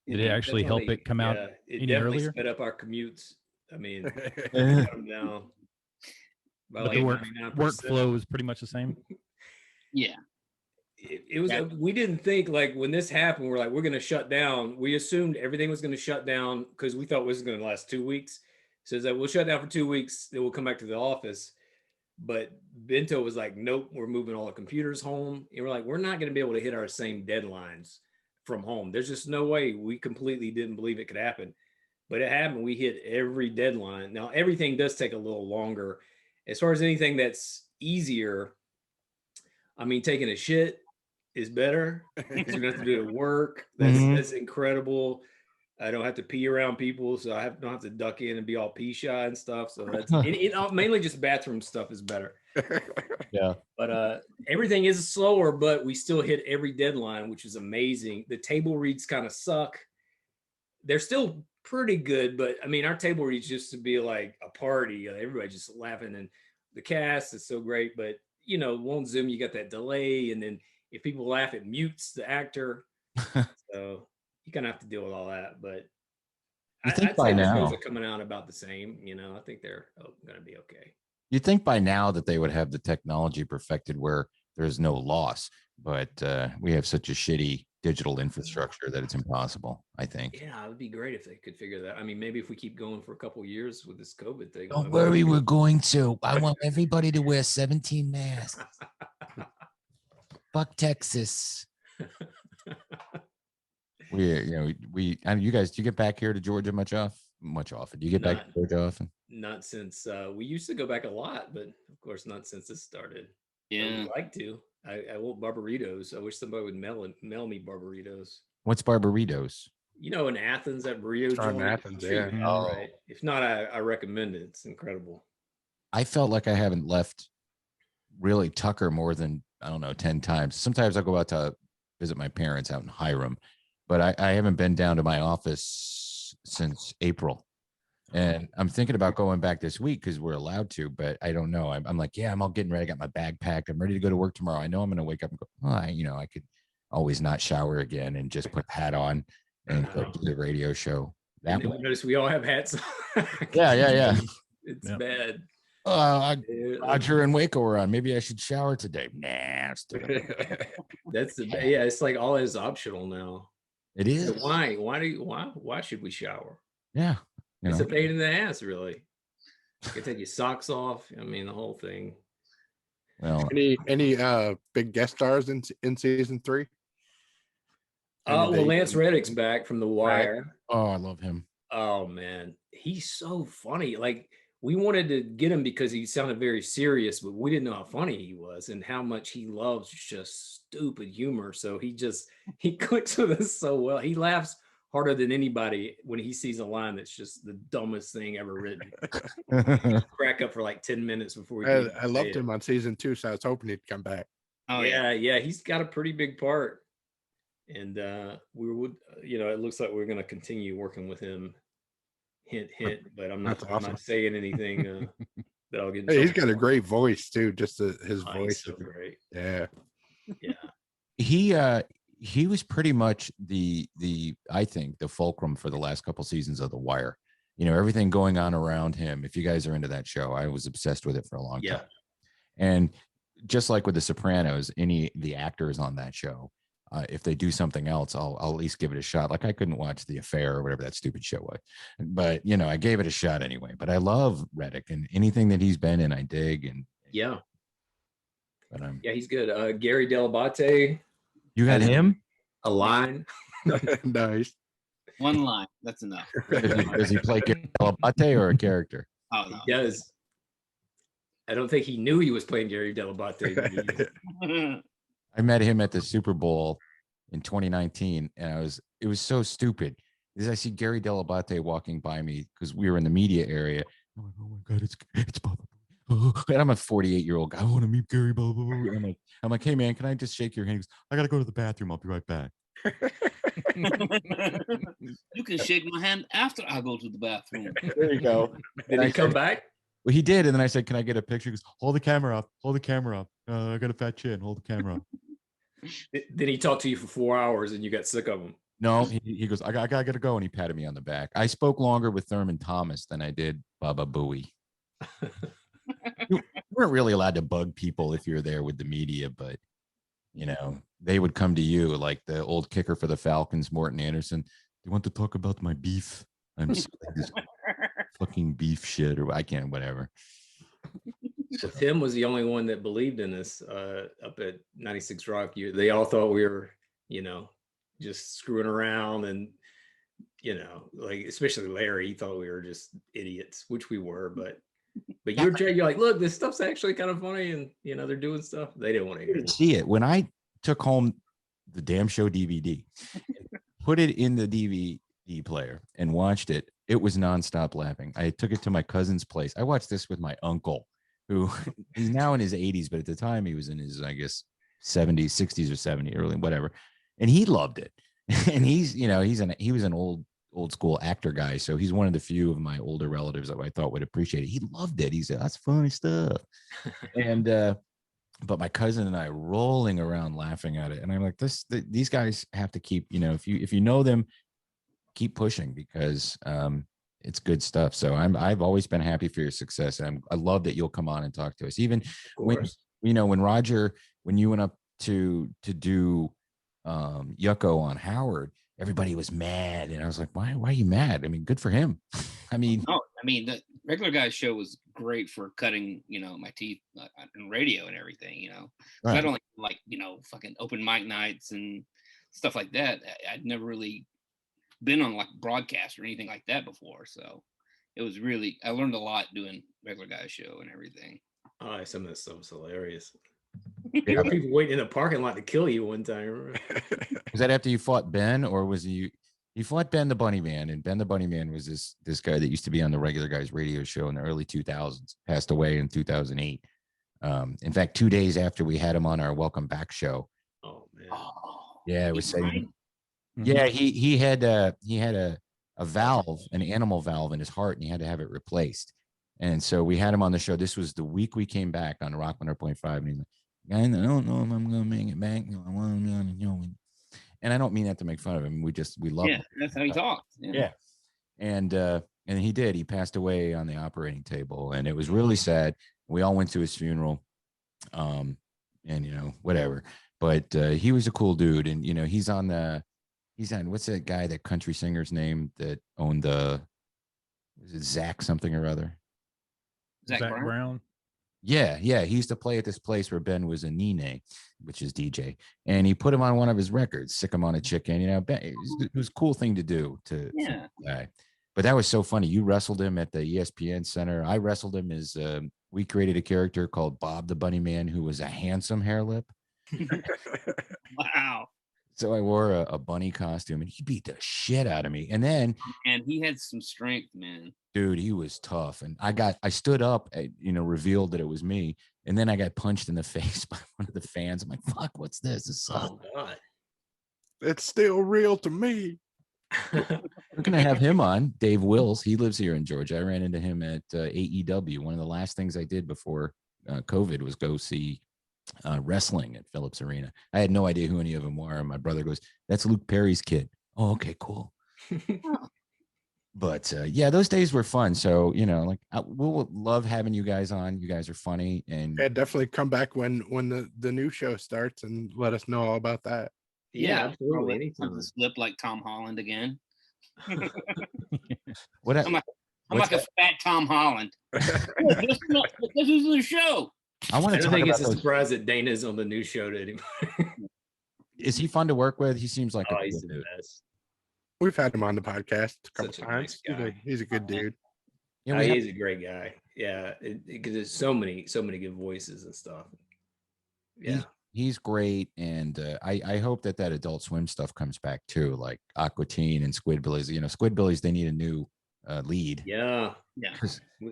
Speaker 3: Did it actually help it come out
Speaker 5: it
Speaker 3: any
Speaker 5: definitely
Speaker 3: earlier?
Speaker 5: sped up our commutes. I mean, cut them down by
Speaker 3: But
Speaker 5: like
Speaker 3: the
Speaker 5: 99%.
Speaker 3: workflow was pretty much the same.
Speaker 6: Yeah.
Speaker 5: It was we didn't think, like, when this happened, we're like, we're going to shut down. We assumed everything was going to shut down because we thought it was going to last 2 weeks. So it's like, we'll shut down for 2 weeks, then we'll come back to the office. But Bento was like, nope, we're moving all the computers home. And we're like, we're not going to be able to hit our same deadlines from home. There's just no way. We completely didn't believe it could happen. But it happened. We hit every deadline. Now, everything does take a little longer. As far as anything that's easier, I mean, taking a shit is better. You don't have to do it at work. That's incredible. I don't have to pee around people, so I don't have to duck in and be all pee shy and stuff. So that's mainly just bathroom stuff is better.
Speaker 1: Yeah.
Speaker 5: But everything is slower, but we still hit every deadline, which is amazing. The table reads kind of suck. They're still pretty good, but I mean, our table reads used to be like a party. Everybody just laughing, and the cast is so great. But on Zoom, you got that delay, and then if people laugh, it mutes the actor. So you kind of have to deal with all that. But
Speaker 1: You think
Speaker 5: I'd
Speaker 1: by
Speaker 5: say the
Speaker 1: now
Speaker 5: shows are coming out about the same. I think they're going to be okay.
Speaker 1: you think by now that they would have the technology perfected where there's no loss, but we have such a shitty digital infrastructure that it's impossible, I think.
Speaker 5: Yeah, it would be great if they could figure that. I mean, maybe if we keep going for a couple years with this COVID thing.
Speaker 4: Don't worry, we're going to. I want everybody to wear 17 masks. Fuck Texas.
Speaker 1: You guys, do you get back here to Georgia much often? Do you get back to Georgia often?
Speaker 5: Not since we used to go back a lot, but of course not since this started.
Speaker 6: Yeah.
Speaker 5: I would like to. I want Barbaritos. I wish somebody would mail me Barbaritos.
Speaker 1: What's Barbaritos?
Speaker 5: You know, in Athens, that burrito
Speaker 2: Try in
Speaker 5: joint.
Speaker 2: Athens, yeah.
Speaker 1: Oh.
Speaker 5: Right. If not, I recommend it. It's incredible.
Speaker 1: I felt like I haven't left really Tucker more than, I don't know, 10 times. Sometimes I'll go out to visit my parents out in Hiram, but I haven't been down to my office since April. And I'm thinking about going back this week because we're allowed to, but I don't know. I'm like, yeah, I'm all getting ready. I got my bag packed. I'm ready to go to work tomorrow. I know I'm going to wake up and go, I could always not shower again and just put a hat on and go do the radio show. That way.
Speaker 5: Notice we all have hats on.
Speaker 1: Yeah.
Speaker 5: It's bad.
Speaker 1: Roger and Waco are on. Maybe I should shower today. Nah,
Speaker 5: It's like all is optional now.
Speaker 1: it is.
Speaker 5: So why should we shower?
Speaker 1: Yeah.
Speaker 5: It's a pain in the ass, really. You can take your socks off. I mean, the whole thing.
Speaker 1: Well,
Speaker 2: Any big guest stars in season 3?
Speaker 5: Lance Reddick's back from The Wire.
Speaker 1: oh, I love him.
Speaker 5: Oh man, he's so funny. Like, we wanted to get him because he sounded very serious, but we didn't know how funny he was and how much he loves just stupid humor. So he clicks with us so well. He laughs harder than anybody when he sees a line that's just the dumbest thing ever written. Crack up for like 10 minutes before
Speaker 2: I loved him on season 2, so I was hoping he'd come back.
Speaker 6: Oh
Speaker 5: yeah, he's got a pretty big part. And we would, it looks like we're going to continue working with him. Hint, but I'm not saying anything that I'll get.
Speaker 2: Hey, he's got a great voice too. Just his voice,
Speaker 5: so great.
Speaker 2: Yeah.
Speaker 1: He was pretty much the I think the fulcrum for the last couple seasons of The Wire. Everything going on around him. If you guys are into that show, I was obsessed with it for a long time. And just like with The Sopranos, the actors on that show, if they do something else, I'll at least give it a shot. Like, I couldn't watch The Affair or whatever that stupid show was, but I gave it a shot anyway. But I love Reddick, and anything that he's been in, I dig. And
Speaker 5: He's good. Gary Delabate.
Speaker 1: You got him?
Speaker 5: A line.
Speaker 2: Nice.
Speaker 6: One line. That's enough.
Speaker 1: Does he play Gary Delabate or a character?
Speaker 6: Oh, no.
Speaker 5: He does. I don't think he knew he was playing Gary Delabate.
Speaker 1: I met him at the Super Bowl in 2019, and it was so stupid because I see Gary Delabate walking by me because we were in the media area. I'm like, oh my God, it's Bubba. And I'm a 48-year-old guy. I want to meet Gary. Blah, blah, blah. I'm like, hey man, can I just shake your hand? He goes, I gotta go to the bathroom. I'll be right back.
Speaker 6: You can shake my hand after I go to the bathroom.
Speaker 1: There you go.
Speaker 5: Did he come back?
Speaker 1: Well, he did, and then I said, can I get a picture? He goes, hold the camera up. Hold the camera up. I got a fat chin. Hold the camera up.
Speaker 5: Then he talked to you for 4 hours, and you got sick of him.
Speaker 1: No, he goes, I gotta go, and he patted me on the back. I spoke longer with Thurman Thomas than I did Baba Booey. You weren't really allowed to bug people if you're there with the media, but they would come to you, like the old kicker for the Falcons, Morton Anderson. You want to talk about my beef? I'm sick of this fucking beef shit, or I can't, whatever.
Speaker 5: So Tim was the only one that believed in us up at 96 Rock. They all thought we were, just screwing around, and like, especially Larry, he thought we were just idiots, which we were. But you're like, look, this stuff's actually kind of funny, and they're doing stuff. They didn't want to hear it.
Speaker 1: See it when I took home the damn show DVD, put it in the DVD player, and watched it. It was nonstop laughing. I took it to my cousin's place. I watched this with my uncle, who he's now in his 80s, but at the time he was in his, I guess, 70s, 60s or 70s, early, whatever. And he loved it. And he was an old school actor guy. So he's one of the few of my older relatives that I thought would appreciate it. He loved it. He said, that's funny stuff. And, but my cousin and I rolling around laughing at it. And I'm like, these guys have to keep, if you know them, keep pushing, because it's good stuff. So I've always been happy for your success. And I love that you'll come on and talk to us. Even when Roger, when you went up to do Yucko on Howard, everybody was mad, and I was like, why are you mad? I mean, good for him. I mean,
Speaker 6: no, I mean the regular guy's show was great for cutting, my teeth on radio and everything.
Speaker 1: Right.
Speaker 6: I don't like fucking open mic nights and stuff like that. I'd never really been on like broadcast or anything like that before, so it was really, I learned a lot doing regular guy's show and everything.
Speaker 5: Oh, some of that stuff was hilarious. There were people waiting in the parking lot to kill you one time.
Speaker 1: Was that after you fought Ben, or was you fought Ben the Bunny Man? And Ben the Bunny Man was this guy that used to be on the regular guys radio show in the early 2000s, passed away in 2008. In fact, 2 days after we had him on our Welcome Back show.
Speaker 5: Oh man.
Speaker 1: Yeah, it was saying.
Speaker 6: Right?
Speaker 1: Yeah, he had a valve, an animal valve in his heart, and he had to have it replaced. And so we had him on the show. This was the week we came back on Rock 100.5, and he's like, I don't know if I'm gonna make it back. And I don't mean that to make fun of him. We love him.
Speaker 6: That's how he talks.
Speaker 1: Yeah. And he did. He passed away on the operating table, and it was really sad. We all went to his funeral. And whatever. But he was a cool dude, and he's on what's that guy, that country singer's name that owned was it Zach something or other?
Speaker 6: Zach Brown.
Speaker 1: Yeah. He used to play at this place where Ben was a Nene, which is DJ, and he put him on one of his records, Sick Him on a Chicken. Ben, it was a cool thing to do to guy. But that was so funny. You wrestled him at the ESPN Center. I wrestled him as we created a character called Bob the Bunny Man, who was a handsome hair lip.
Speaker 6: Wow.
Speaker 1: So I wore a bunny costume, and he beat the shit out of me. And
Speaker 6: he had some strength, man.
Speaker 1: Dude, he was tough. And I stood up, revealed that it was me. And then I got punched in the face by one of the fans. I'm like, fuck, what's this? This sucks.
Speaker 5: Oh God.
Speaker 2: It's still real to me.
Speaker 1: We're going to have him on, Dave Wills. He lives here in Georgia. I ran into him at AEW. One of the last things I did before COVID was go see wrestling at Phillips Arena. I had no idea who any of them were. And my brother goes, that's Luke Perry's kid. Oh, okay, cool. But those days were fun. So, we'll love having you guys on. You guys are funny. And
Speaker 2: yeah, definitely come back when the new show starts and let us know all about that.
Speaker 5: Yeah, absolutely. Anytime.
Speaker 6: Slip like Tom Holland again. I'm
Speaker 1: What's
Speaker 6: like a fat Tom Holland. This is the show.
Speaker 1: I want to
Speaker 5: I
Speaker 1: talk
Speaker 5: think
Speaker 1: about
Speaker 5: it's a surprise that Dana's on the new show to anymore.
Speaker 1: Is he fun to work with? He seems like a
Speaker 5: he's
Speaker 1: cool
Speaker 5: the
Speaker 1: dude.
Speaker 5: best.
Speaker 2: We've had him on the podcast a couple
Speaker 5: Such a
Speaker 2: times.
Speaker 5: nice guy.
Speaker 2: He's a good dude.
Speaker 1: Yeah, we
Speaker 5: He's a great guy. Yeah, because there's so many good voices and stuff. Yeah,
Speaker 1: he's great, and I hope that Adult Swim stuff comes back too, like Aqua Teen and Squidbillies. Squidbillies, they need a new lead.
Speaker 5: Yeah.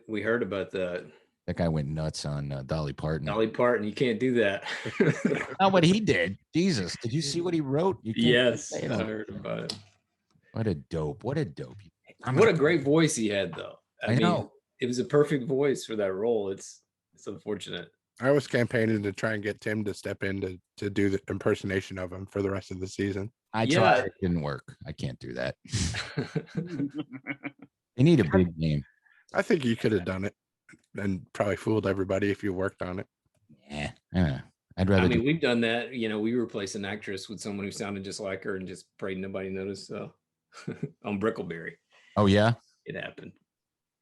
Speaker 5: We heard about that.
Speaker 1: That guy went nuts on Dolly Parton.
Speaker 5: Dolly Parton, you can't do that.
Speaker 1: Not what he did. Jesus, did you see what he wrote?
Speaker 5: Yes, I heard about it.
Speaker 1: What a dope! What a dope!
Speaker 5: What a great voice he had, though.
Speaker 1: I know.
Speaker 5: It was a perfect voice for that role. It's unfortunate.
Speaker 2: I was campaigning to try and get Tim to step in to do the impersonation of him for the rest of the season.
Speaker 1: I tried. It didn't work. I can't do that. They need a big name.
Speaker 2: I think you could have done it and probably fooled everybody if you worked on it.
Speaker 1: Yeah. I'd rather.
Speaker 5: We've done that. We replaced an actress with someone who sounded just like her and just prayed nobody noticed. So on Brickleberry.
Speaker 1: Oh yeah,
Speaker 5: it happened.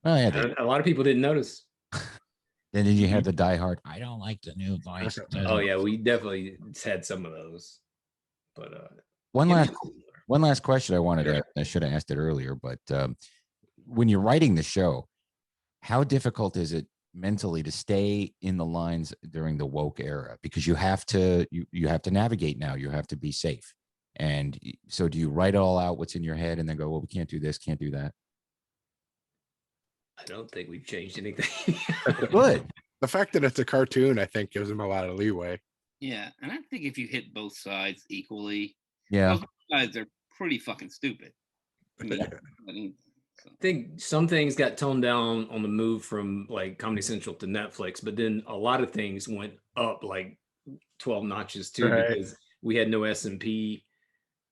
Speaker 1: Oh yeah,
Speaker 5: a lot of people didn't notice.
Speaker 1: Then did you have the diehard? I don't like the new voice.
Speaker 5: Oh yeah, we definitely had some of those. But
Speaker 1: one last question I wanted to. I should have asked it earlier, but when you're writing the show, how difficult is it mentally to stay in the lines during the woke era? Because you have to navigate now. You have to be safe. And so do you write all out what's in your head and then go, well, we can't do this, can't do that?
Speaker 5: I don't think we've changed anything.
Speaker 1: Good.
Speaker 2: The fact that it's a cartoon, I think, gives them a lot of leeway.
Speaker 6: Yeah, and I think if you hit both sides equally,
Speaker 1: both
Speaker 6: sides are pretty fucking stupid.
Speaker 5: I think some things got toned down on the move from like Comedy Central to Netflix, but then a lot of things went up like 12 notches too, because we had no S&P,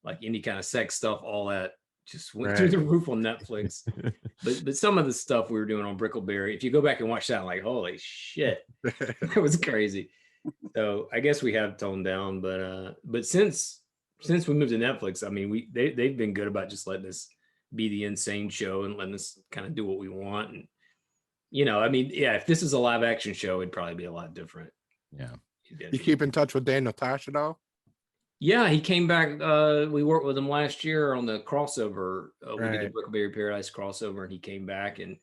Speaker 5: like any kind of sex stuff, all that just went through the roof on Netflix. but some of the stuff we were doing on Brickleberry, if you go back and watch that, I'm like, holy shit, that was crazy. So I guess we have toned down, but since since we moved to Netflix, I mean, they've been good about just letting us be the insane show and letting us kind of do what we want. And I mean, yeah, if this is a live action show, it'd probably be a lot different.
Speaker 1: Yeah.
Speaker 2: You keep in touch with Daniel Tosh at all?
Speaker 5: Yeah, he came back. We worked with him last year on the crossover. We did the Brickleberry Paradise crossover, and he came back and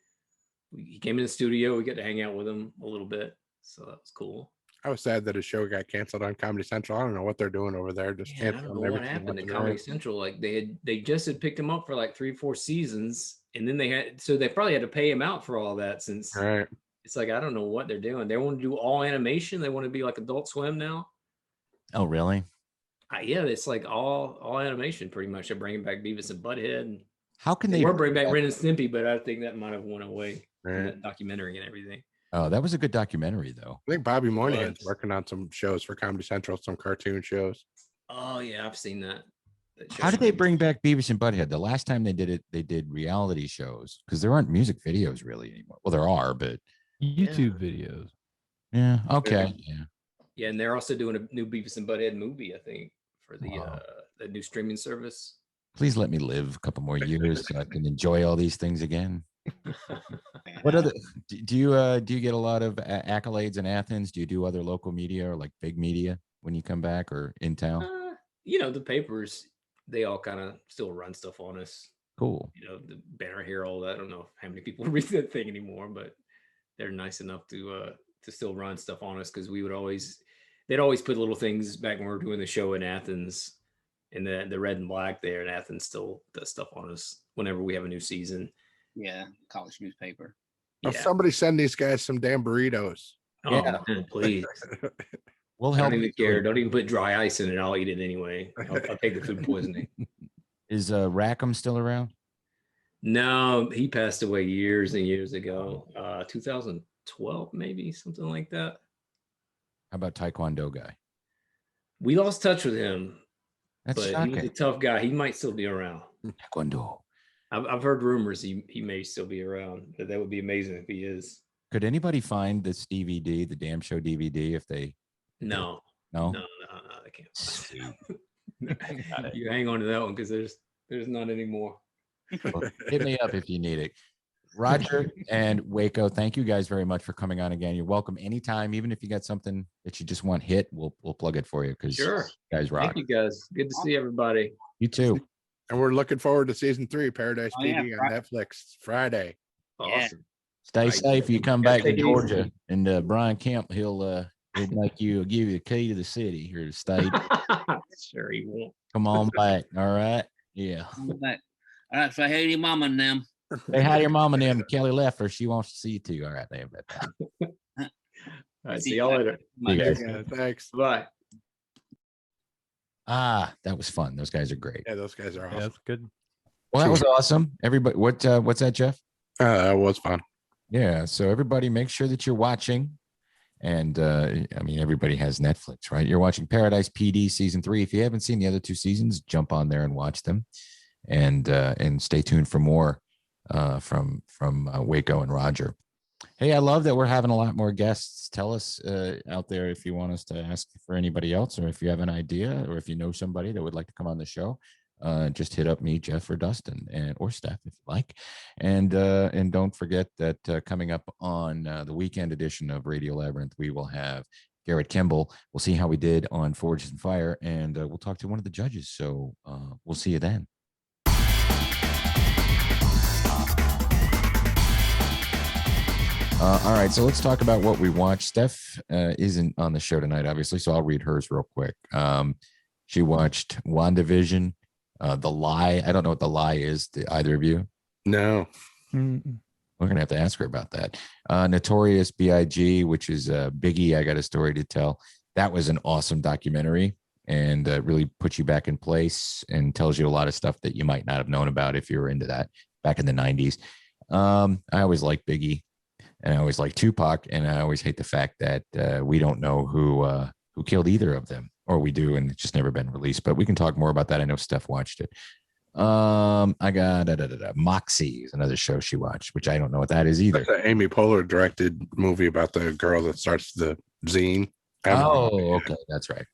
Speaker 5: he came in the studio. We got to hang out with him a little bit, so that was cool.
Speaker 2: I was sad that his show got canceled on Comedy Central. I don't know what they're doing over there. Just
Speaker 5: I don't know what happened to Comedy Central. Like they just had picked him up for like 3-4 seasons, and then they probably had to pay him out for all that since.
Speaker 2: Right.
Speaker 5: It's like I don't know what they're doing. They want to do all animation. They want to be like Adult Swim now.
Speaker 1: Oh, really?
Speaker 5: Yeah, it's like all animation pretty much. They're bringing back Beavis and Butthead. And
Speaker 1: how can they
Speaker 5: were bringing back Ren and Stimpy? But I think that might have went away
Speaker 2: right.
Speaker 5: from that documentary and everything.
Speaker 1: Oh, that was a good documentary, though.
Speaker 2: I think Bobby Moynihan's working on some shows for Comedy Central, some cartoon shows.
Speaker 5: Oh yeah, I've seen that.
Speaker 1: How did they bring back Beavis and Butthead? The last time they did it, they did reality shows because there aren't music videos really anymore. Well, there are, but
Speaker 3: YouTube videos.
Speaker 1: Yeah. Okay.
Speaker 5: Yeah. Yeah, and they're also doing a new Beavis and Butthead movie, I think, for the new streaming service.
Speaker 1: Please let me live a couple more years so I can enjoy all these things again. What other do you get a lot of accolades in Athens? Do you do other local media or like big media when you come back or in town?
Speaker 5: The papers, they all kind of still run stuff on us.
Speaker 1: Cool.
Speaker 5: The Banner Herald. I don't know how many people read that thing anymore, but they're nice enough to still run stuff on us because they'd always put little things back when we were doing the show in Athens, and the Red and Black there in Athens still does stuff on us whenever we have a new season.
Speaker 6: Yeah, college newspaper.
Speaker 2: Oh, somebody send these guys some damn burritos.
Speaker 5: Oh, yeah, please.
Speaker 1: We'll help.
Speaker 5: Don't even care. Don't even put dry ice in it. I'll eat it anyway. I'll take the food poisoning.
Speaker 1: Is Rackham still around?
Speaker 5: No, he passed away years and years ago. 2012, maybe something like that.
Speaker 1: How about Taekwondo guy?
Speaker 5: We lost touch with him.
Speaker 1: That's
Speaker 5: but
Speaker 1: shocking.
Speaker 5: He's a tough guy. He might still be around.
Speaker 1: Taekwondo.
Speaker 5: I've heard rumors he may still be around. That would be amazing if he is.
Speaker 1: Could anybody find this DVD, the Damn Show DVD, if they?
Speaker 5: No, I can't. You hang on to that one because there's not anymore.
Speaker 1: Well, hit me up if you need it. Roger and Waco, thank you guys very much for coming on again. You're welcome anytime, even if you got something that you just want hit, we'll plug it for you because
Speaker 5: sure.
Speaker 1: You guys rock.
Speaker 5: Thank you guys. Good to see everybody.
Speaker 1: You too.
Speaker 2: And we're looking forward to seation 3, Paradise PD on Netflix Friday.
Speaker 5: Awesome.
Speaker 1: Stay safe. You come back to Georgia, and Brian Kemp, he'll give you the key to the city here to state.
Speaker 5: Sure he won't.
Speaker 1: Come on back. All right. Yeah.
Speaker 6: All right. So hey to your mama and them.
Speaker 1: Say hi to your mom and them. Kelly left her. She wants to see you too. All right.
Speaker 5: All right. See y'all later.
Speaker 2: Thanks.
Speaker 5: Bye.
Speaker 1: That was fun. Those guys are great.
Speaker 2: Yeah, those guys are awesome.
Speaker 3: Yeah, that's good.
Speaker 1: Well, that was awesome. Everybody, what's that, Jeff?
Speaker 2: That was fun.
Speaker 1: Yeah. So everybody, make sure that you're watching. And everybody has Netflix, right? You're watching Paradise PD season 3. If you haven't seen the other 2 seasons, jump on there and watch them, and stay tuned for more from Waco and Roger. Hey, I love that we're having a lot more guests. Tell us out there if you want us to ask for anybody else, or if you have an idea, or if you know somebody that would like to come on the show. Just hit up me, Jeff, or Dustin, or Steph if you like. And don't forget that coming up on the weekend edition of Radio Labyrinth, we will have Garrett Kimball. We'll see how we did on Forges and Fire, and we'll talk to one of the judges. So we'll see you then. All right, so let's talk about what we watched. Steph isn't on the show tonight, obviously, so I'll read hers real quick. She watched WandaVision, The Lie. I don't know what The Lie is. Do either of you?
Speaker 2: No.
Speaker 1: Mm-mm. We're going to have to ask her about that. Notorious B.I.G., which is Biggie, I Got a Story to Tell. That was an awesome documentary, and really puts you back in place and tells you a lot of stuff that you might not have known about if you were into that back in the 90s. I always liked Biggie. And I always like Tupac, and I always hate the fact that we don't know who killed either of them, or we do, and it's just never been released. But we can talk more about that. I know Steph watched it. I got Moxie is another show she watched, which I don't know what that is either.
Speaker 2: That's an Amy Poehler directed movie about the girl that starts the zine.
Speaker 1: Oh, okay, that's right.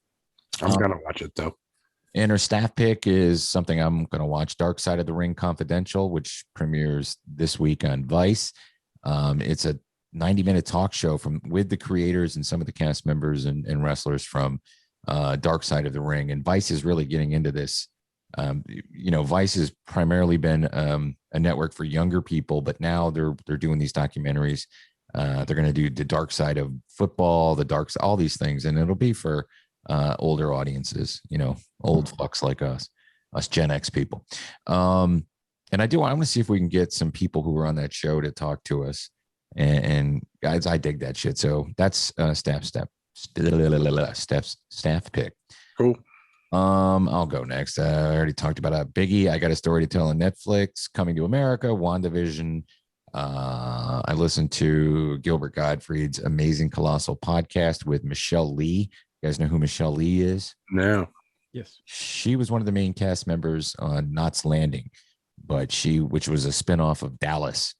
Speaker 2: I'm gonna watch it though.
Speaker 1: And her staff pick is something I'm going to watch, Dark Side of the Ring Confidential, which premieres this week on Vice. It's a 90-minute talk show with the creators and some of the cast members and wrestlers from Dark Side of the Ring. And Vice is really getting into this. Vice has primarily been a network for younger people, but now they're doing these documentaries. They're going to do the dark side of football, all these things, and it'll be for older audiences, old fucks like us Gen X people. And I want to see if we can get some people who were on that show to talk to us. And guys, I dig that shit. So that's staff pick.
Speaker 2: Cool.
Speaker 1: I'll go next. I already talked about Biggie. I got a story to tell on Netflix, Coming to America, WandaVision. I listened to Gilbert Gottfried's Amazing Colossal podcast with Michelle Lee. You guys know who Michelle Lee is?
Speaker 2: No.
Speaker 3: Yes.
Speaker 1: She was one of the main cast members on Knots Landing, which was a spinoff of Dallas.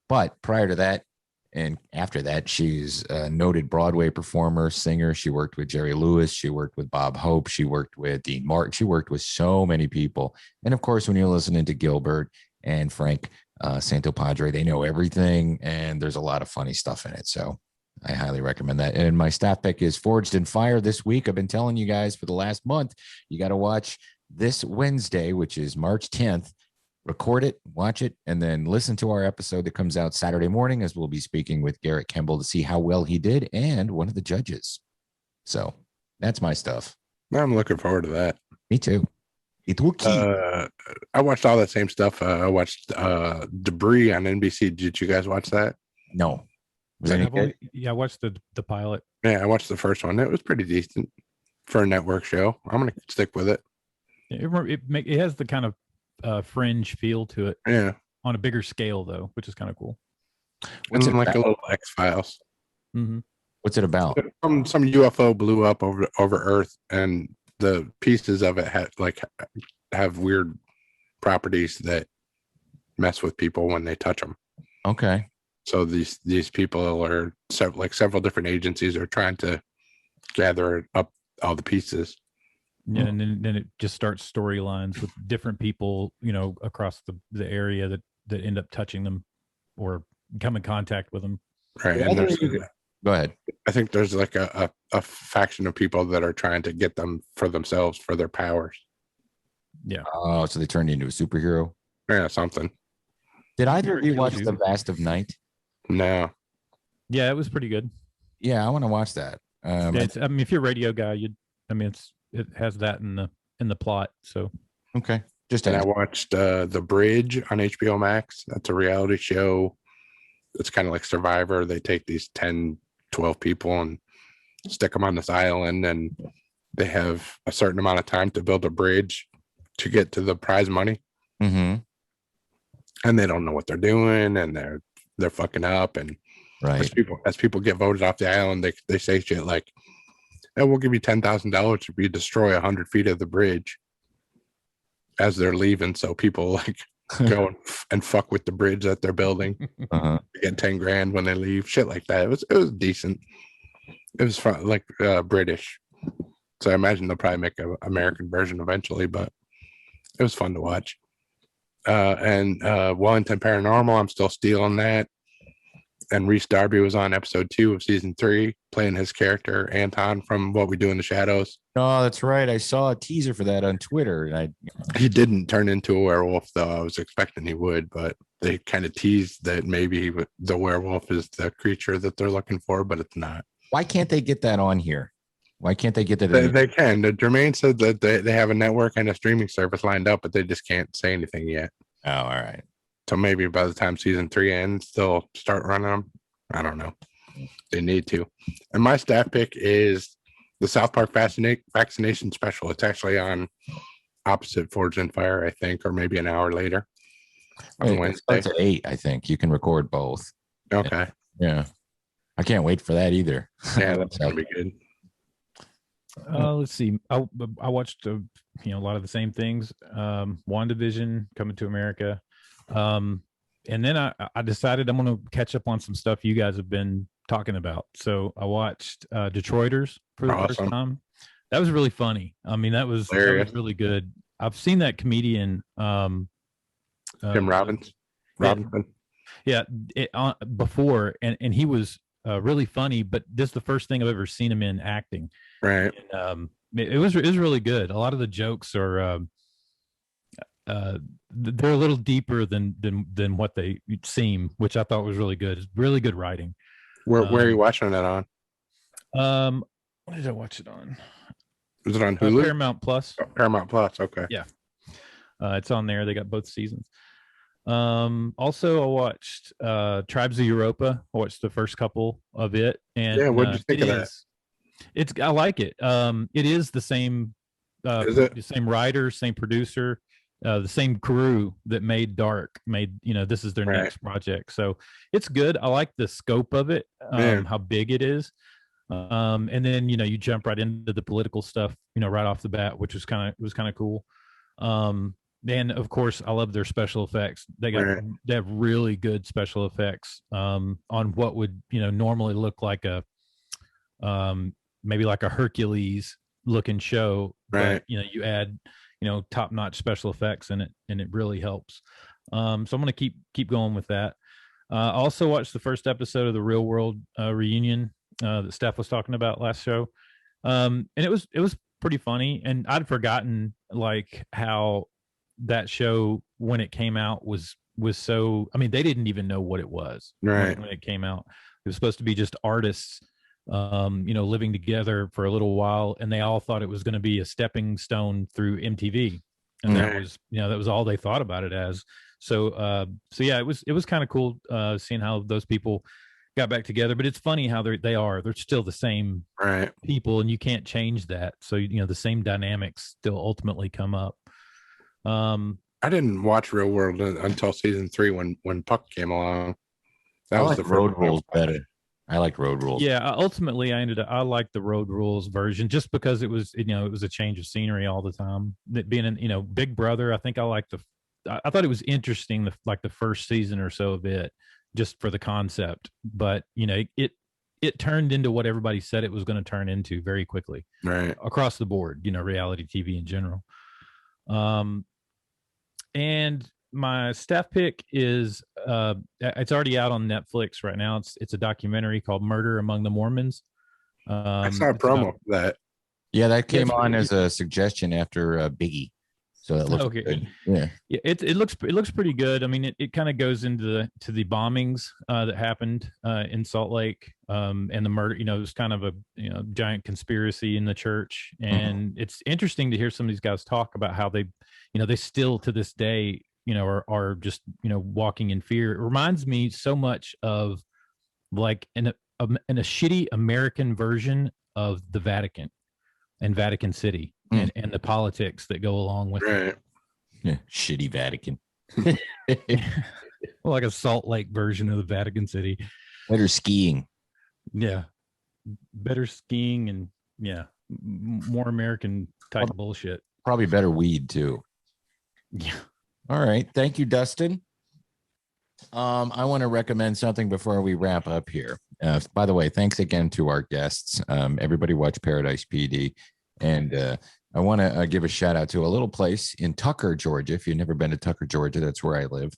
Speaker 1: But prior to that, and after that, she's a noted Broadway performer, singer. She worked with Jerry Lewis. She worked with Bob Hope. She worked with Dean Martin. She worked with so many people. And of course, when you're listening to Gilbert and Frank Santopadre, they know everything. And there's a lot of funny stuff in it. So I highly recommend that. And my staff pick is Forged in Fire this week. I've been telling you guys for the last month, you got to watch this Wednesday, which is March 10th. Record it, watch it, and then listen to our episode that comes out Saturday morning, as we'll be speaking with Garrett Kemble to see how well he did and one of the judges. So that's my stuff.
Speaker 2: I'm looking forward to that.
Speaker 1: Me too.
Speaker 2: I watched all that same stuff. I watched Debris on NBC. Did you guys watch that?
Speaker 1: No. Was that any good?
Speaker 3: I watched the pilot.
Speaker 2: Yeah, I watched the first one. It was pretty decent for a network show. I'm going to stick with it.
Speaker 3: It has the kind of fringe feel to it.
Speaker 2: Yeah.
Speaker 3: On a bigger scale, though, which is kind of cool.
Speaker 2: What's it like about? A little X-Files.
Speaker 3: Mm-hmm.
Speaker 1: What's it about?
Speaker 2: Some UFO blew up over Earth, and the pieces of it have weird properties that mess with people when they touch them.
Speaker 1: Okay.
Speaker 2: So these people are several different agencies are trying to gather up all the pieces.
Speaker 3: Yeah, and then it just starts storylines with different people, across the area that end up touching them or come in contact with them.
Speaker 2: Right.
Speaker 1: Yeah,
Speaker 2: and
Speaker 1: go ahead.
Speaker 2: I think there's like a faction of people that are trying to get them for themselves, for their powers.
Speaker 3: Yeah.
Speaker 1: Oh, so they turned into a superhero?
Speaker 2: Yeah, something.
Speaker 1: Did either of you watch The Vast of Night?
Speaker 2: No.
Speaker 3: Yeah, it was pretty good.
Speaker 1: Yeah, I want to watch that.
Speaker 3: If you're a radio guy, it has that in the plot. So
Speaker 1: okay.
Speaker 2: I watched The Bridge on HBO Max. That's a reality show. It's kind of like Survivor. They take these 10, 12 people and stick them on this island, and they have a certain amount of time to build a bridge to get to the prize money.
Speaker 1: Mm-hmm.
Speaker 2: And they don't know what they're doing, and they're fucking up. And
Speaker 1: right.
Speaker 2: as people get voted off the island, they say shit like, "Oh, we'll give you $10,000 if you destroy 100 feet of the bridge," as they're leaving. So people go and fuck with the bridge that they're building.
Speaker 1: Uh-huh.
Speaker 2: They get 10 grand when they leave. Shit like that. It was decent. It was fun, like British. So I imagine they'll probably make an American version eventually, but it was fun to watch. And Wellington Paranormal, I'm still stealing that. And Reese Darby was on episode 2 of season 3, playing his character Anton from What We Do in the Shadows.
Speaker 1: Oh, that's right. I saw a teaser for that on Twitter, and
Speaker 2: he didn't turn into a werewolf, though. I was expecting he would, but they kind of teased that maybe the werewolf is the creature that they're looking for, but it's not.
Speaker 1: Why can't they get that on here? Why can't they get that?
Speaker 2: They can. Jermaine said that they have a network and a streaming service lined up, but they just can't say anything yet.
Speaker 1: Oh, all right.
Speaker 2: So maybe by the time season 3 ends, they'll start running them. I don't know. They need to. And my staff pick is the South Park vaccination special. It's actually on opposite Forged in Fire, I think, or maybe an hour later. On Wednesday.
Speaker 1: It starts at 8, I think. You can record both.
Speaker 2: Okay.
Speaker 1: Yeah. I can't wait for that either.
Speaker 2: Yeah, that's going to be good.
Speaker 3: Let's see. I watched a lot of the same things. WandaVision, Coming to America. And then I decided I'm going to catch up on some stuff you guys have been talking about. So I watched Detroiters for the first time. That was really funny. I mean, that was
Speaker 2: Hilarious.
Speaker 3: really good. I've seen that comedian,
Speaker 2: Tim Robbins. Robinson.
Speaker 3: yeah, before, and he was really funny. But this is the first thing I've ever seen him in acting.
Speaker 2: Right.
Speaker 3: And, it was really good. A lot of the jokes are they're a little deeper than what they seem, which I thought was really good. It's really good writing.
Speaker 2: Where are you watching that on?
Speaker 3: What did I watch it on?
Speaker 2: Is it on Hulu?
Speaker 3: Paramount Plus.
Speaker 2: Oh, Paramount Plus. Okay.
Speaker 3: Yeah. It's on there. They got both seasons. Also I watched Tribes of Europa. I watched the first couple of it, and
Speaker 2: Yeah, what did you think of that?
Speaker 3: I like it. It is the same the same writer, same producer, the same crew that made Dark, this is their
Speaker 2: Right.
Speaker 3: next project. So it's good. I like the scope of it, how big it is. And then you jump right into the political stuff, right off the bat, which was kind of cool. And of course, I love their special effects. They have really good special effects on what would normally look like a maybe like a Hercules looking show,
Speaker 2: Right.
Speaker 3: but you add top-notch special effects in it, and it really helps. So I'm gonna keep going with that. I also watched the first episode of the Real World reunion that Steph was talking about last show, and it was pretty funny. And I'd forgotten like how that show, when it came out, was so. I mean, they didn't even know what it was
Speaker 2: Right.
Speaker 3: when it came out. It was supposed to be just artists, living together for a little while, and they all thought it was going to be a stepping stone through MTV, and that was all they thought about it as. So yeah, it was kind of cool seeing how those people got back together. But it's funny how they're still the same
Speaker 2: Right.
Speaker 3: people, and you can't change that. So the same dynamics still ultimately come up.
Speaker 2: I didn't watch Real World until season 3 when Puck came along. That was the
Speaker 1: Road
Speaker 2: first one.
Speaker 1: Rules better. I like Road Rules.
Speaker 3: Yeah, ultimately I liked the Road Rules version just because it was it was a change of scenery all the time. That being in Big Brother, I think I thought it was interesting the first season or so of it, just for the concept. But it turned into what everybody said it was going to turn into very quickly,
Speaker 2: Right.
Speaker 3: across the board. Reality TV in general. And my staff pick is it's already out on Netflix right now. It's a documentary called Murder Among the Mormons.
Speaker 2: I saw a promo for that.
Speaker 1: Yeah, that came on as a suggestion after Biggie. So that looks good. Yeah.
Speaker 3: Yeah, it looks pretty good. I mean, it kind of goes into the bombings that happened in Salt Lake, and the murder. It was kind of a giant conspiracy in the church, and it's interesting to hear some of these guys talk about how they still to this day are just walking in fear. It reminds me so much of like in a shitty American version of the Vatican and Vatican City. And the politics that go along with it.
Speaker 1: Yeah, shitty Vatican.
Speaker 3: Well, like a Salt Lake version of the Vatican City.
Speaker 1: Better skiing.
Speaker 3: Yeah. Better skiing and more American type bullshit.
Speaker 1: Probably better weed too.
Speaker 3: Yeah.
Speaker 1: All right. Thank you, Dustin. I want to recommend something before we wrap up here. By the way, thanks again to our guests. Everybody watch Paradise PD. And I want to give a shout out to a little place in Tucker, Georgia. If you've never been to Tucker, Georgia, that's where I live.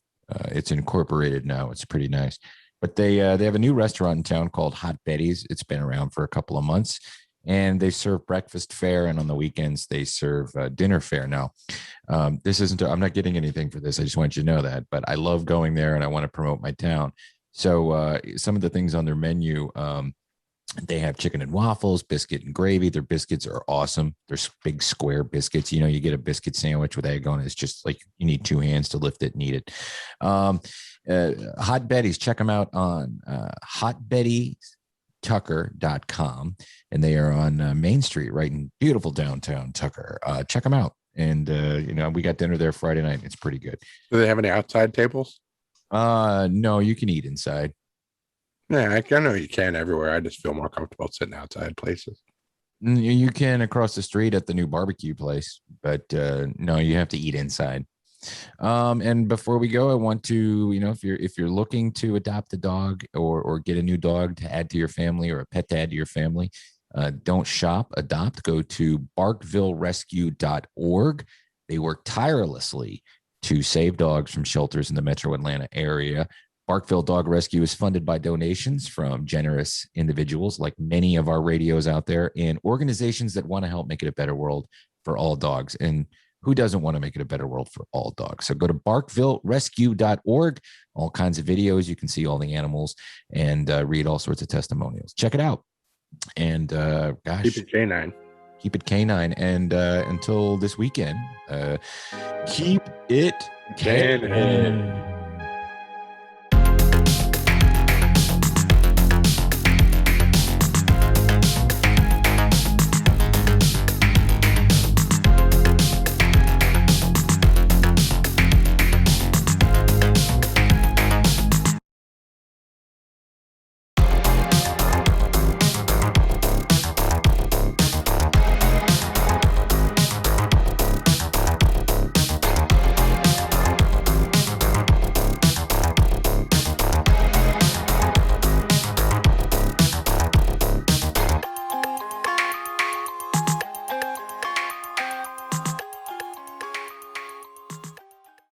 Speaker 1: It's incorporated now. It's pretty nice. But they have a new restaurant in town called Hot Betty's. It's been around for a couple of months, and they serve breakfast fare, and on the weekends they serve dinner fare. Now, this isn't. I'm not getting anything for this. I just want you to know that. But I love going there, and I want to promote my town. So some of the things on their menu. They have chicken and waffles, biscuit and gravy. Their biscuits are awesome. They're big square biscuits. You get a biscuit sandwich with egg on it. It's just like you need 2 hands to lift it and eat it. Hot Betty's, check them out on hotbettystucker.com. And they are on Main Street, right in beautiful downtown Tucker. Check them out. And, we got dinner there Friday night. It's pretty good.
Speaker 2: Do they have any outside tables?
Speaker 1: No, you can eat inside.
Speaker 2: Yeah, I know you can everywhere. I just feel more comfortable sitting outside places.
Speaker 1: You can across the street at the new barbecue place, but no, you have to eat inside. And before we go, I want to, if you're looking to adopt a dog or get a new dog to add to your family or a pet to add to your family, Don't shop, adopt. Go to barkvillerescue.org. They work tirelessly to save dogs from shelters in the metro Atlanta area. Barkville Dog Rescue is funded by donations from generous individuals like many of our radios out there and organizations that want to help make it a better world for all dogs. And who doesn't want to make it a better world for all dogs? So go to barkvillerescue.org. All kinds of videos. You can see all the animals and read all sorts of testimonials. Check it out. And gosh,
Speaker 2: Keep it canine.
Speaker 1: Keep it canine. And until this weekend, keep it canine.